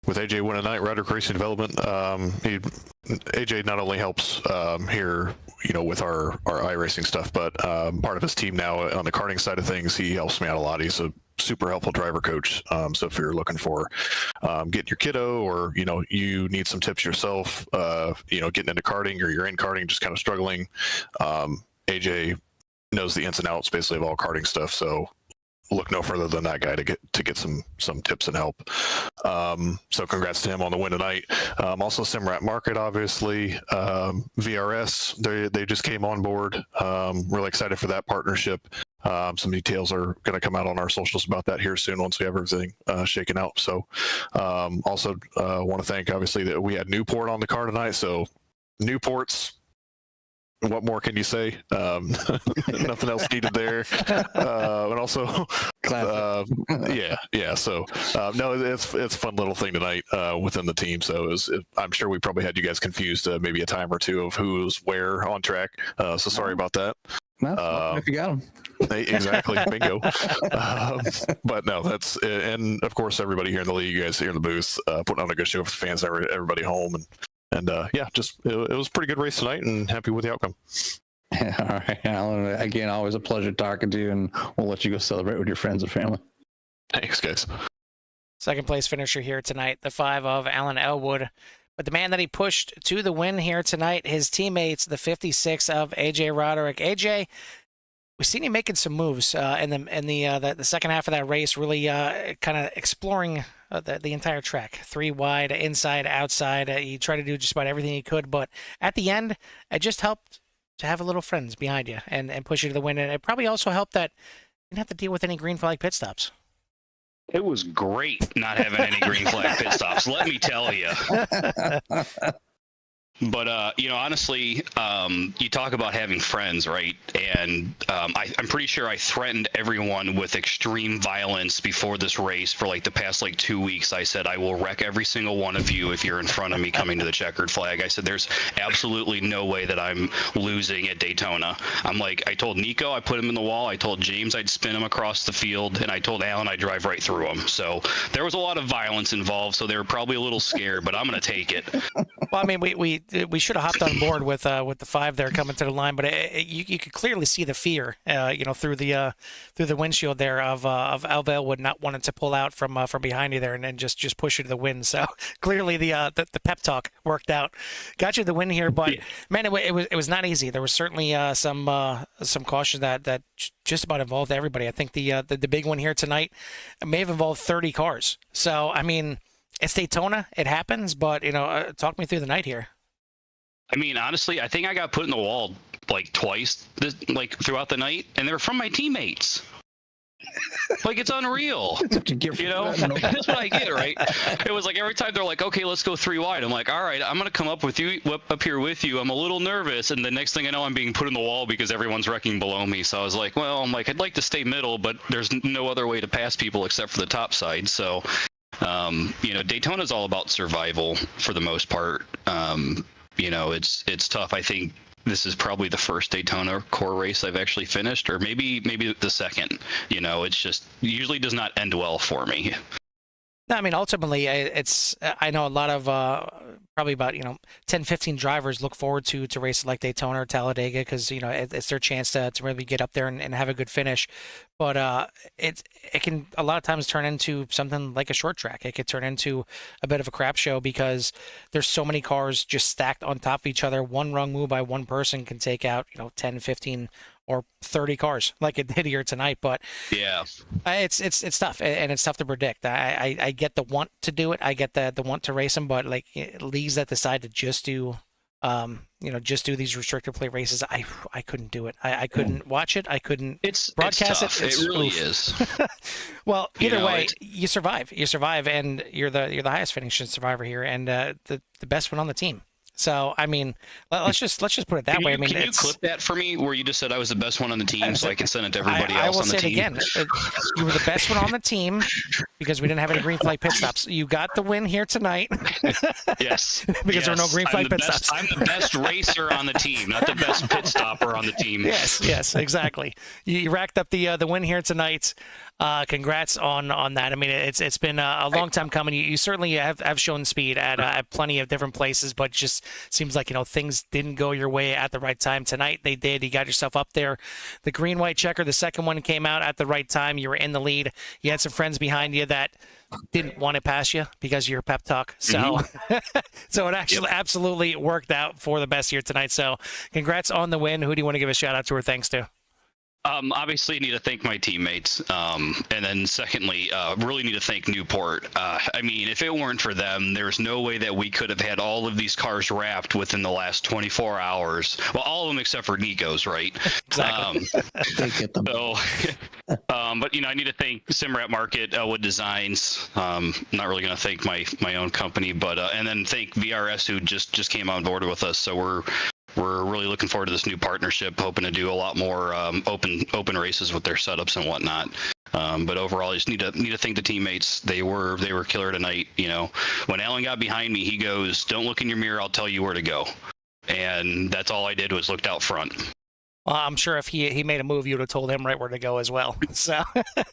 with AJ winning tonight, Roderick Racing Development. AJ not only helps here, with our iRacing stuff, but part of his team now on the karting side of things. He helps me out a lot. He's a super helpful driver coach. So if you're looking for getting your kiddo, or you need some tips yourself, getting into karting, or you're in karting just kind of struggling, AJ knows the ins and outs basically of all karting stuff. So look no further than that guy to get some tips and help. So congrats to him on the win tonight. Also Simrat Market, obviously, VRS, they just came on board. Really excited for that partnership. Some details are going to come out on our socials about that here soon once we have everything shaken out. So also want to thank, obviously, that we had Newport on the car tonight. So Newport's, what more can you say? Nothing else needed there. And also, yeah. So no, it's a fun little thing tonight within the team. So I'm sure we probably had you guys confused maybe a time or two of who's where on track. So sorry about that. No, if you got them. Exactly, bingo. But no, and of course everybody here in the league, you guys here in the booth, putting on a good show for the fans, everybody home, and yeah, just it was a pretty good race tonight, and happy with the outcome. All right, Alan. Again, always a pleasure talking to you, and we'll let you go celebrate with your friends and family. Thanks, guys. Second place finisher here tonight, the 5 of Alan Elwood. But the man that he pushed to the win here tonight, his teammates, the 56 of AJ Roderick. AJ, we've seen you making some moves in the second half of that race, really kind of exploring the entire track, 3 wide, inside, outside. He tried to do just about everything he could, but at the end, it just helped to have a little friends behind you and push you to the win. And it probably also helped that you didn't have to deal with any green flag pit stops. It was great not having any green flag pit stops, let me tell you. But, honestly, you talk about having friends, right? And I'm pretty sure I threatened everyone with extreme violence before this race for like the past 2 weeks. I said, I will wreck every single one of you if you're in front of me coming to the checkered flag. I said, there's absolutely no way that I'm losing at Daytona. I told Nico I put him in the wall. I told James I'd spin him across the field. And I told Alan I'd drive right through him. So there was a lot of violence involved. So they were probably a little scared, but I'm going to take it. Well, I mean, we should have hopped on board with the 5 there coming to the line, but you could clearly see the fear, through the windshield there of Elwood not wanting to pull out from behind you there and then just push you to the win. So clearly the pep talk worked out, got you the win here. But man, it was not easy. There was certainly some caution that just about involved everybody. I think the big one here tonight may have involved 30 cars. So I mean, it's Daytona, it happens. But talk me through the night here. I mean, honestly, I think I got put in the wall twice, throughout the night, and they're from my teammates. It's unreal. That's what I get, right? It was every time they're like, okay, let's go 3 wide. I'm like, all right, I'm gonna come up here with you. I'm a little nervous, and the next thing I know, I'm being put in the wall because everyone's wrecking below me. So I was like, I'd like to stay middle, but there's no other way to pass people except for the top side. So, Daytona's all about survival for the most part. It's tough. I think this is probably the first Daytona core race I've actually finished, or maybe the second. It's just usually does not end well for me. No, I mean, ultimately, I know a lot of probably about 10, 15 drivers look forward to races like Daytona or Talladega because it's their chance to really get up there and have a good finish. But it can a lot of times turn into something like a short track. It could turn into a bit of a crap show because there's so many cars just stacked on top of each other. One wrong move by one person can take out 10, 15 or 30 cars like it did here tonight. But yeah, it's tough, and it's tough to predict. I get the want to do it. I get the want to race them, but leagues that decide to just do just do these restrictor plate races, I couldn't do it. I couldn't watch it. I couldn't broadcast it. It really is. Well, either way, you survive. You survive, and you're the highest finishing survivor here, and the best one on the team. So I mean, let's just put it that way. I mean, can you clip that for me where you just said I was the best one on the team, so I can send it to everybody else on the team? I will say it again. You were the best one on the team because we didn't have any green flag pit stops. You got the win here tonight. Yes, because there were no green flag pit stops. I'm the best racer on the team, not the best pit stopper on the team. Yes, exactly. You racked up the win here tonight. Congrats on that. I mean, it's been a long time coming. You certainly have shown speed at plenty of different places, but just seems like things didn't go your way at the right time. Tonight they did. You got yourself up there. The green white checker, the second one came out at the right time. You were in the lead. You had some friends behind you that didn't want to pass you because of your pep talk. So so it actually absolutely worked out for the best here tonight. So congrats on the win. Who do you want to give a shout out to or thanks to? Obviously, need to thank my teammates, and then secondly, really need to thank Newport. I mean, if it weren't for them, there's no way that we could have had all of these cars wrapped within the last 24 hours. Well, all of them except for Nico's, right? Exactly. But I need to thank Simrat Market, Elwood Designs. Not really going to thank my own company, but and then thank VRS who just came on board with us. So we're really looking forward to this new partnership, hoping to do a lot more open races with their setups and whatnot. But overall, I just need to thank the teammates. They were killer tonight. When Alan got behind me, he goes, "Don't look in your mirror. I'll tell you where to go." And that's all I did was looked out front. Well, I'm sure if he made a move, you would have told him right where to go as well. So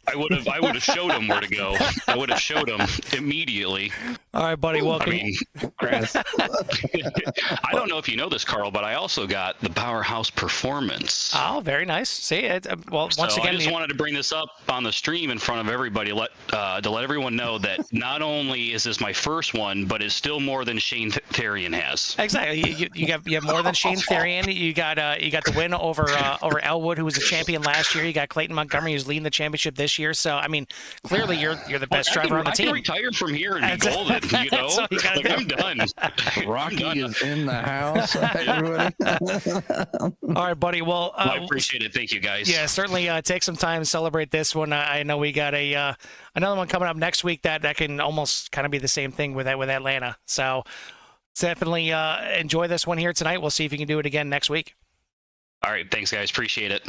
I would have showed him where to go. I would have showed him immediately. All right, buddy. Welcome. I mean, I don't know if you know this, Carl, but I also got the Powerhouse Performance. Oh, very nice. See, once again, I just wanted to bring this up on the stream in front of everybody, to let everyone know that not only is this my first one, but it's still more than Shane Therian has. Exactly. You have more than Shane Therian. You got the win over Elwood, who was a champion last year. You got Clayton Montgomery, who's leading the championship this year. So I mean, clearly you're the best driver on the team. I can retire from here and be golden. You know, That's all you gotta like do. I'm done. Rocky is in the house, everybody. All right, buddy. Well, I appreciate it. Thank you, guys. yeah, certainly take some time to celebrate this one. I know we got another one coming up next week that can almost kind of be the same thing with Atlanta. So definitely enjoy this one here tonight. We'll see if you can do it again next week. All right. Thanks, guys. Appreciate it.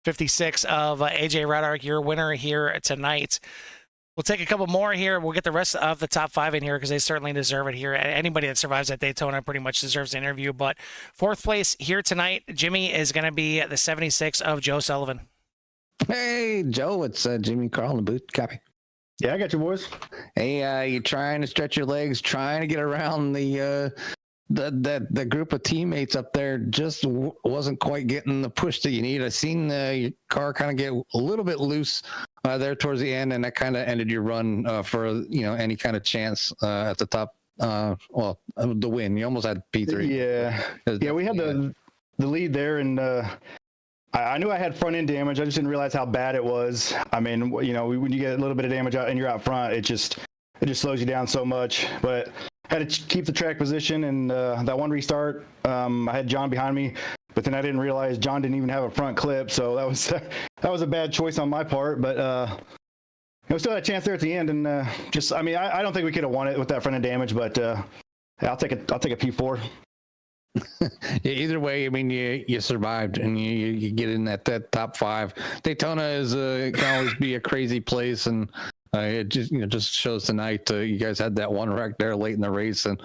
56 of AJ Radar, your winner here tonight. We'll take a couple more here. We'll get the rest of the top 5 in here because they certainly deserve it here. Anybody that survives at Daytona pretty much deserves an interview. But 4th place here tonight, Jimmy, is going to be the 76 of Joe Sullivan. Hey, Joe, it's Jimmy Carl in the booth. Copy. Yeah, I got you, boys. Hey, you trying to stretch your legs, trying to get around the group of teammates up there, just wasn't quite getting the push that you need. I seen your car kind of get a little bit loose there towards the end, and that kind of ended your run for any kind of chance at the top. The win. You almost had P3. Yeah, we had the lead there, and I knew I had front end damage. I just didn't realize how bad it was. I mean, when you get a little bit of damage out and you're out front, it just slows you down so much. But had to keep the track position, and that one restart, I had John behind me, but then I didn't realize John didn't even have a front clip, so that was a bad choice on my part. But we still had a chance there at the end, and I don't think we could have won it with that front end damage, but I'll take a P4. Yeah, either way, I mean, you survived and you get in that top 5. Daytona is can always be a crazy place, and it just shows tonight you guys had that one wreck there late in the race, and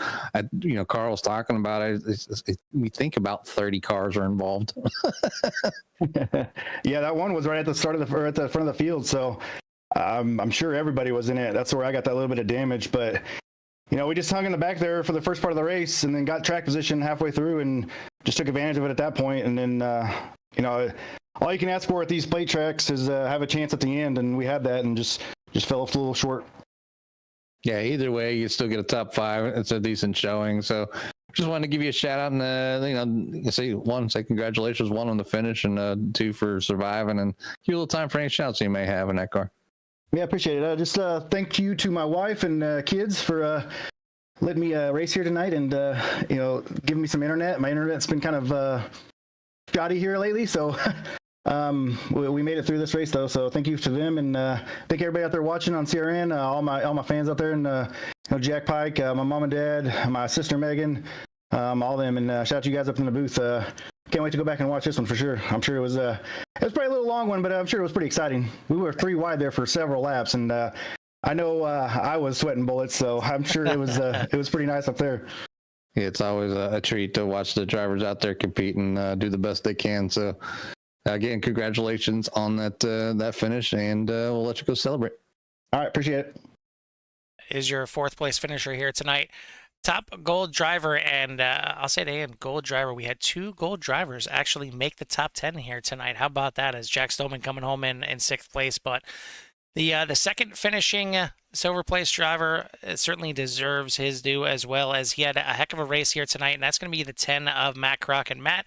Carl's talking about it. We think about 30 cars are involved. Yeah, that one was right at the start of at the front of the field, so I'm sure everybody was in it. That's where I got that little bit of damage, but we just hung in the back there for the first part of the race, and then got track position halfway through, and just took advantage of it at that point. And then all you can ask for at these plate tracks is have a chance at the end, and we had that, and just fell off a little short. Yeah, either way, you still get a top 5. It's a decent showing. So just wanted to give you a shout out, and say congratulations, 1 on the finish, and 2 for surviving, and give you a little time for any shouts you may have in that car. Yeah, appreciate it. Just thank you to my wife and kids for letting me race here tonight, and giving me some internet. My internet's been kind of shoddy here lately, so we made it through this race though. So thank you to them, and thank everybody out there watching on CRN. All my fans out there, and Jack Pike, my mom and dad, my sister Megan, all them, and shout out to you guys up in the booth. Can't wait to go back and watch this one for sure. I'm sure it was probably a little long one, but I'm sure it was pretty exciting. We were 3 wide there for several laps, and I know I was sweating bullets, so I'm sure it was pretty nice up there. Yeah, it's always a treat to watch the drivers out there compete and do the best they can. So again, congratulations on that finish, and we'll let you go celebrate. All right, appreciate it. Is your 4th place finisher here tonight. Top gold driver, and I'll say it again, gold driver. We had 2 gold drivers actually make the top 10 here tonight. How about that? As Jack Stoneman coming home in 6th place, but the second finishing silver place driver certainly deserves his due, as well as he had a heck of a race here tonight, and that's going to be the 10 of Matt Crock. And Matt,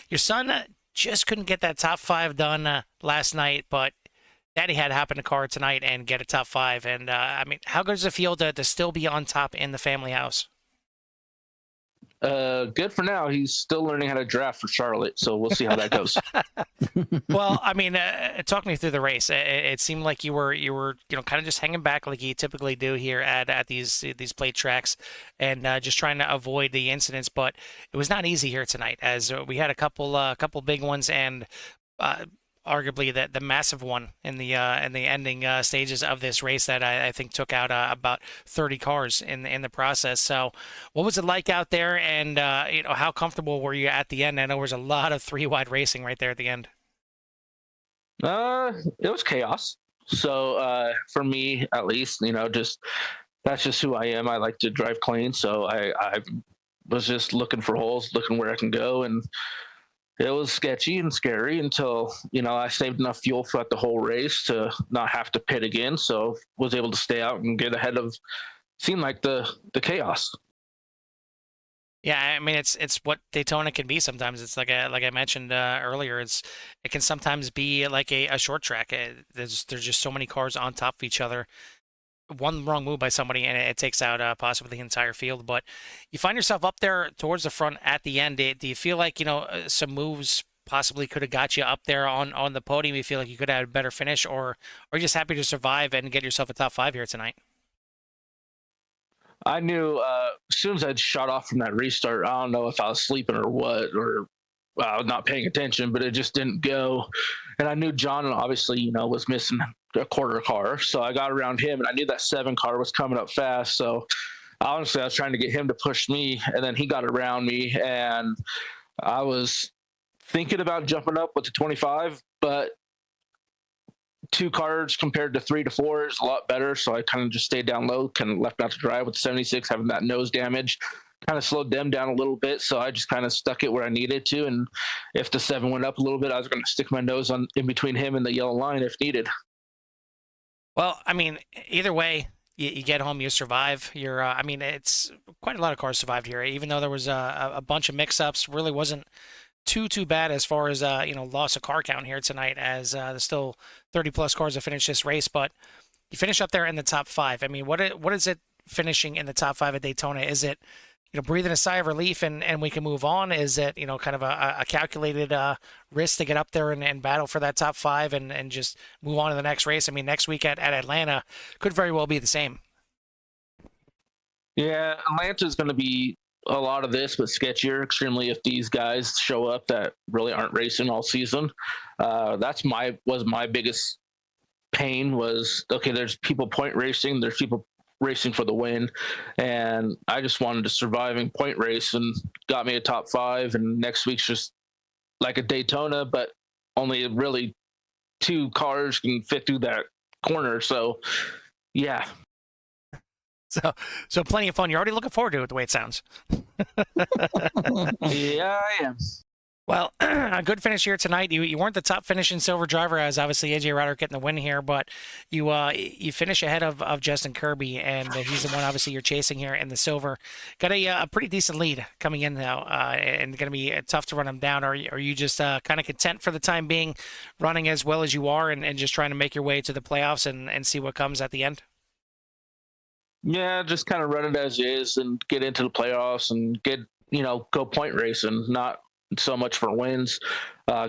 your son just couldn't get that top 5 done last night, but Daddy had to hop in the car tonight and get a top 5. And how good does it feel to still be on top in the family house? Good for now. He's still learning how to draft for Charlotte, so we'll see how that goes. Well, talk me through the race. It seemed like you were kind of just hanging back like you typically do here at these plate tracks, and just trying to avoid the incidents. But it was not easy here tonight, as we had a couple big ones, and arguably the massive one in the ending stages of this race that I think took out about 30 cars in the process. So what was it like out there, and how comfortable were you at the end? I know there was a lot of 3 wide racing right there at the end. It was chaos. So for me, at least, that's just who I am. I like to drive clean, so I was just looking for holes, looking where I can go, and it was sketchy and scary until, I saved enough fuel throughout the whole race to not have to pit again. So was able to stay out and get ahead of, seemed like the chaos. Yeah, it's what Daytona can be sometimes. It's like I mentioned earlier. It can sometimes be like a short track. There's just so many cars on top of each other. one wrong move by somebody and it takes out possibly the entire field. But you find yourself up there towards the front at the end. Do you feel like, some moves possibly could have got you up there on the podium? You feel like you could have had a better finish, or are you just happy to survive and get yourself a top 5 here tonight? I knew as soon as I'd shot off from that restart, I don't know if I was sleeping or what, or not paying attention, but it just didn't go. And I knew John, obviously, was missing a quarter car. So I got around him, and I knew that 7 car was coming up fast. So honestly, I was trying to get him to push me, and then he got around me, and I was thinking about jumping up with the 25, but 2 cars compared to 3 to 4 is a lot better. So I kind of just stayed down low, kind of left out to drive with the 76, having that nose damage, kind of slowed them down a little bit. So I just kind of stuck it where I needed to. And if the 7 went up a little bit, I was going to stick my nose in between him and the yellow line if needed. Well, I mean, either way, you get home, you survive. It's quite a lot of cars survived here, even though there was a bunch of mix-ups. Really wasn't too bad as far as loss of car count here tonight, as there's still 30 plus cars to finish this race. But you finish up there in the top 5. I mean, what is it finishing in the top 5 at Daytona? Is it breathing a sigh of relief and we can move on? Is it kind of a calculated risk to get up there and battle for that top 5 and just move on to the next race? I mean, next week at Atlanta could very well be the same. Yeah, Atlanta's going to be a lot of this, but sketchier extremely if these guys show up that really aren't racing all season. Was my biggest pain was, okay, there's people point racing, there's people racing for the win, and I just wanted to surviving point race and got me a top 5, and next week's just like a Daytona, but only really 2 cars can fit through that corner. So yeah. So plenty of fun. You're already looking forward to it, the way it sounds. Yeah, I am. Well, a good finish here tonight. You weren't the top finishing silver driver, as obviously AJ Ryder getting the win here, but you finish ahead of Justin Kirby, and he's the one obviously you're chasing here in the silver. Got a pretty decent lead coming in now, and going to be tough to run him down. Are you just kind of content for the time being, running as well as you are, and just trying to make your way to the playoffs and see what comes at the end? Yeah, just kind of run it as is and get into the playoffs and go point racing, not so much for wins.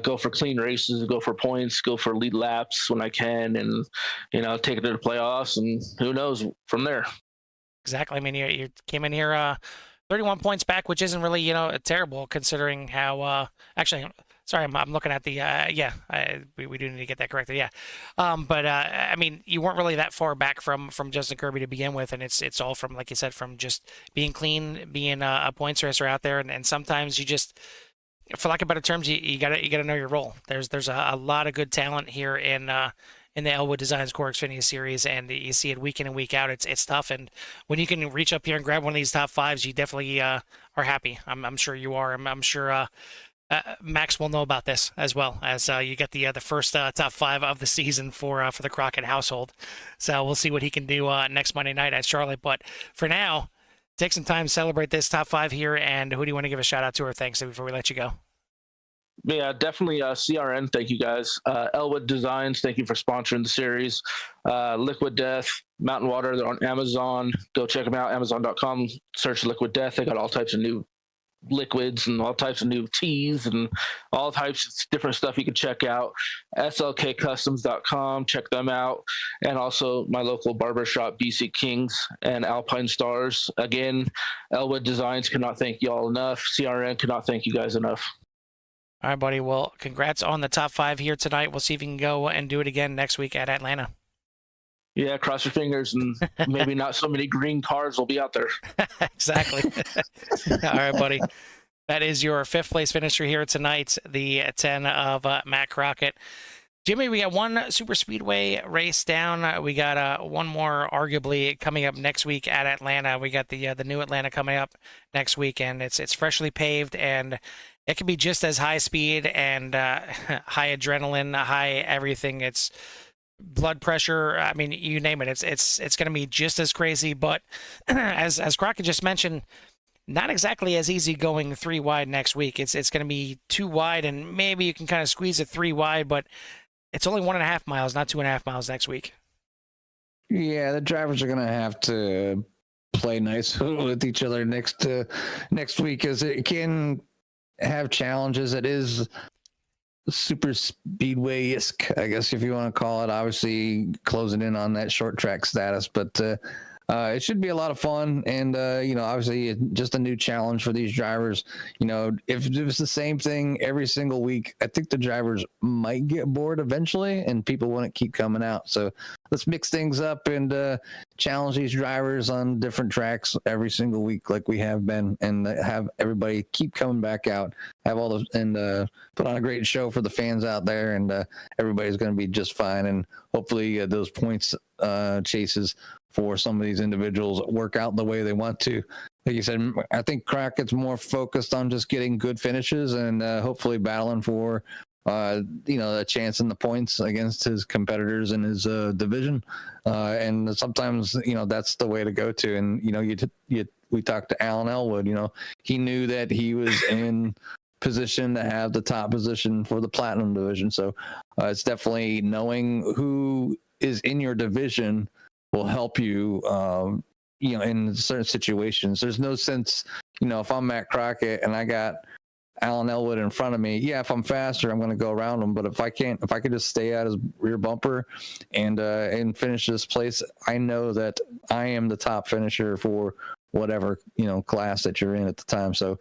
Go for clean races, go for points, go for lead laps when I can, and take it to the playoffs, and who knows from there. Exactly. I mean, you came in here 31 points back, which isn't really terrible considering how. Actually, sorry, I'm looking at the we do need to get that corrected. Yeah, but I mean, you weren't really that far back from Justin Kirby to begin with, and it's all from, like you said, from just being clean, being a points racer out there, and sometimes you just, for lack of better terms, you gotta know your role. There's a lot of good talent here in the Elwood Designs Core Xfinity Series, and you see it week in and week out. It's tough, and when you can reach up here and grab one of these top 5s, you definitely are happy. I'm sure you are. I'm sure Max will know about this as well, as you get the first top 5 of the season for the Crockett household. So we'll see what he can do next Monday night at Charlotte. But for now, take some time to celebrate this top 5 here. And who do you want to give a shout out to or thanks to before we let you go? Yeah, definitely CRN. Thank you, guys. Elwood Designs, thank you for sponsoring the series. Liquid Death, Mountain Water, they're on Amazon. Go check them out, amazon.com. Search Liquid Death. They got all types of new liquids and all types of new teas and all types of different stuff you can check out. slkcustoms.com, check them out. And also my local barbershop, BC Kings and Alpine Stars. Again, Elwood Designs cannot thank you all enough. CRN cannot thank you guys enough. All right, buddy. Well, congrats on the top 5 here tonight. We'll see if you can go and do it again next week at Atlanta. Yeah, cross your fingers, and maybe not so many green cars will be out there. Exactly. All right, buddy. That is your 5th place finisher here tonight, the 10 of Matt Crockett. Jimmy, we got one super speedway race down. We got one more arguably coming up next week at Atlanta. We got the new Atlanta coming up next weekend. It's freshly paved, and it can be just as high speed and high adrenaline, high everything. It's blood pressure. I mean, you name it. It's going to be just as crazy. But as Crockett just mentioned, not exactly as easy going 3 wide next week. It's going to be 2 wide, and maybe you can kind of squeeze it 3 wide, but it's only 1.5 miles, not 2.5 miles next week. Yeah, the drivers are gonna have to play nice with each other next week, because it can have challenges. It is super speedway-esque, I guess, if you want to call it. Obviously, closing in on that short track status, but it should be a lot of fun. And obviously, just a new challenge for these drivers. If it was the same thing every single week, I think the drivers might get bored eventually, and people wouldn't keep coming out. So let's mix things up and challenge these drivers on different tracks every single week, like we have been, and have everybody keep coming back out. Have all those and put on a great show for the fans out there, and everybody's going to be just fine. And hopefully, those points chases for some of these individuals work out the way they want to. Like you said, I think Crockett's more focused on just getting good finishes and hopefully battling for a chance in the points against his competitors in his division. And sometimes that's the way to go to. And we talked to Alan Elwood. He knew that he was in position to have the top position for the platinum division. So it's definitely knowing who is in your division will help you, in certain situations. There's no sense, if I'm Matt Crockett and I got Alan Elwood in front of me, if I'm faster, I'm going to go around him. But if I could just stay at his rear bumper and finish this place, I know that I am the top finisher for whatever, class that you're in at the time. So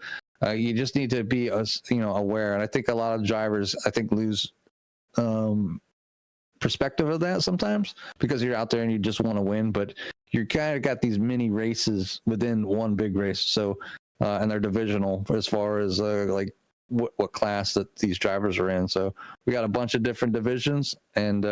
you just need to be, aware. And I think a lot of drivers, lose perspective of that sometimes, because you're out there and you just want to win, but you kind of got these mini races within one big race. So and they're divisional as far as what class that these drivers are in. So we got a bunch of different divisions, and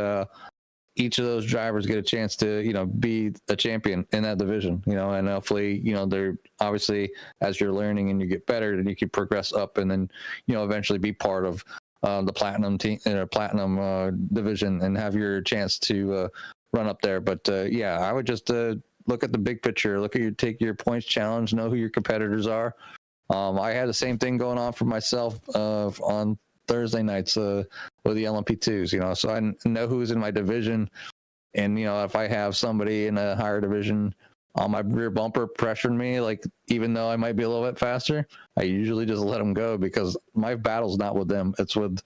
each of those drivers get a chance to be a champion in that division. And hopefully they're obviously, as you're learning and you get better, then you can progress up and then eventually be part of the platinum team in a platinum division and have your chance to run up there. But I would just look at the big picture, take your points challenge, know who your competitors are. I had the same thing going on for myself on Thursday nights with the LMP2s, so I know who's in my division. And, if I have somebody in a higher division on my rear bumper pressuring me, even though I might be a little bit faster, I usually just let them go, because my battle's not with them. It's with,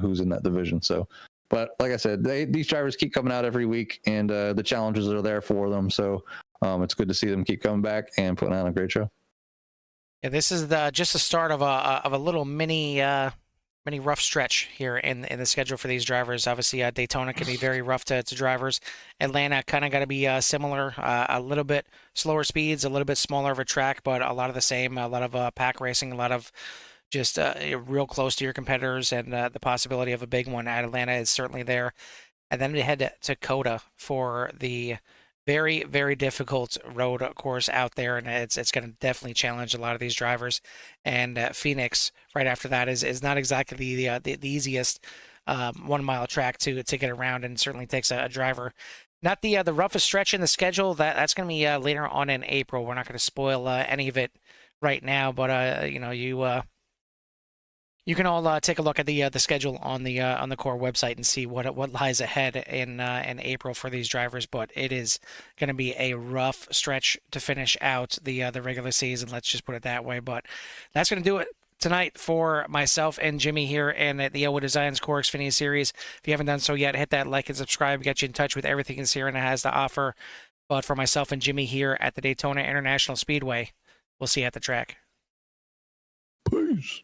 who's in that division. So, but like I said, these drivers keep coming out every week, and the challenges are there for them. So it's good to see them keep coming back and putting on a great show. Yeah, this is just the start of a little mini rough stretch here in the schedule for these drivers. Obviously, Daytona can be very rough to drivers. Atlanta kind of got to be similar, a little bit slower speeds, a little bit smaller of a track, but a lot of the same. A lot of pack racing, a lot of just real close to your competitors, and the possibility of a big one at Atlanta is certainly there. And then we head to Coda for the very, very difficult road course out there, and it's going to definitely challenge a lot of these drivers. And Phoenix right after that is not exactly the easiest 1 mile track to get around, and certainly takes a driver. Not the roughest stretch in the schedule. That's going to be later on in April. We're not going to spoil any of it right now, but you can all take a look at the schedule on the core website and see what lies ahead in April for these drivers. But it is going to be a rough stretch to finish out the regular season. Let's just put it that way. But that's going to do it tonight for myself and Jimmy here and at the Elwood Designs Core Xfinity Series. If you haven't done so yet, hit that like and subscribe. Get you in touch with everything Sierra has to offer. But for myself and Jimmy here at the Daytona International Speedway, we'll see you at the track. Peace.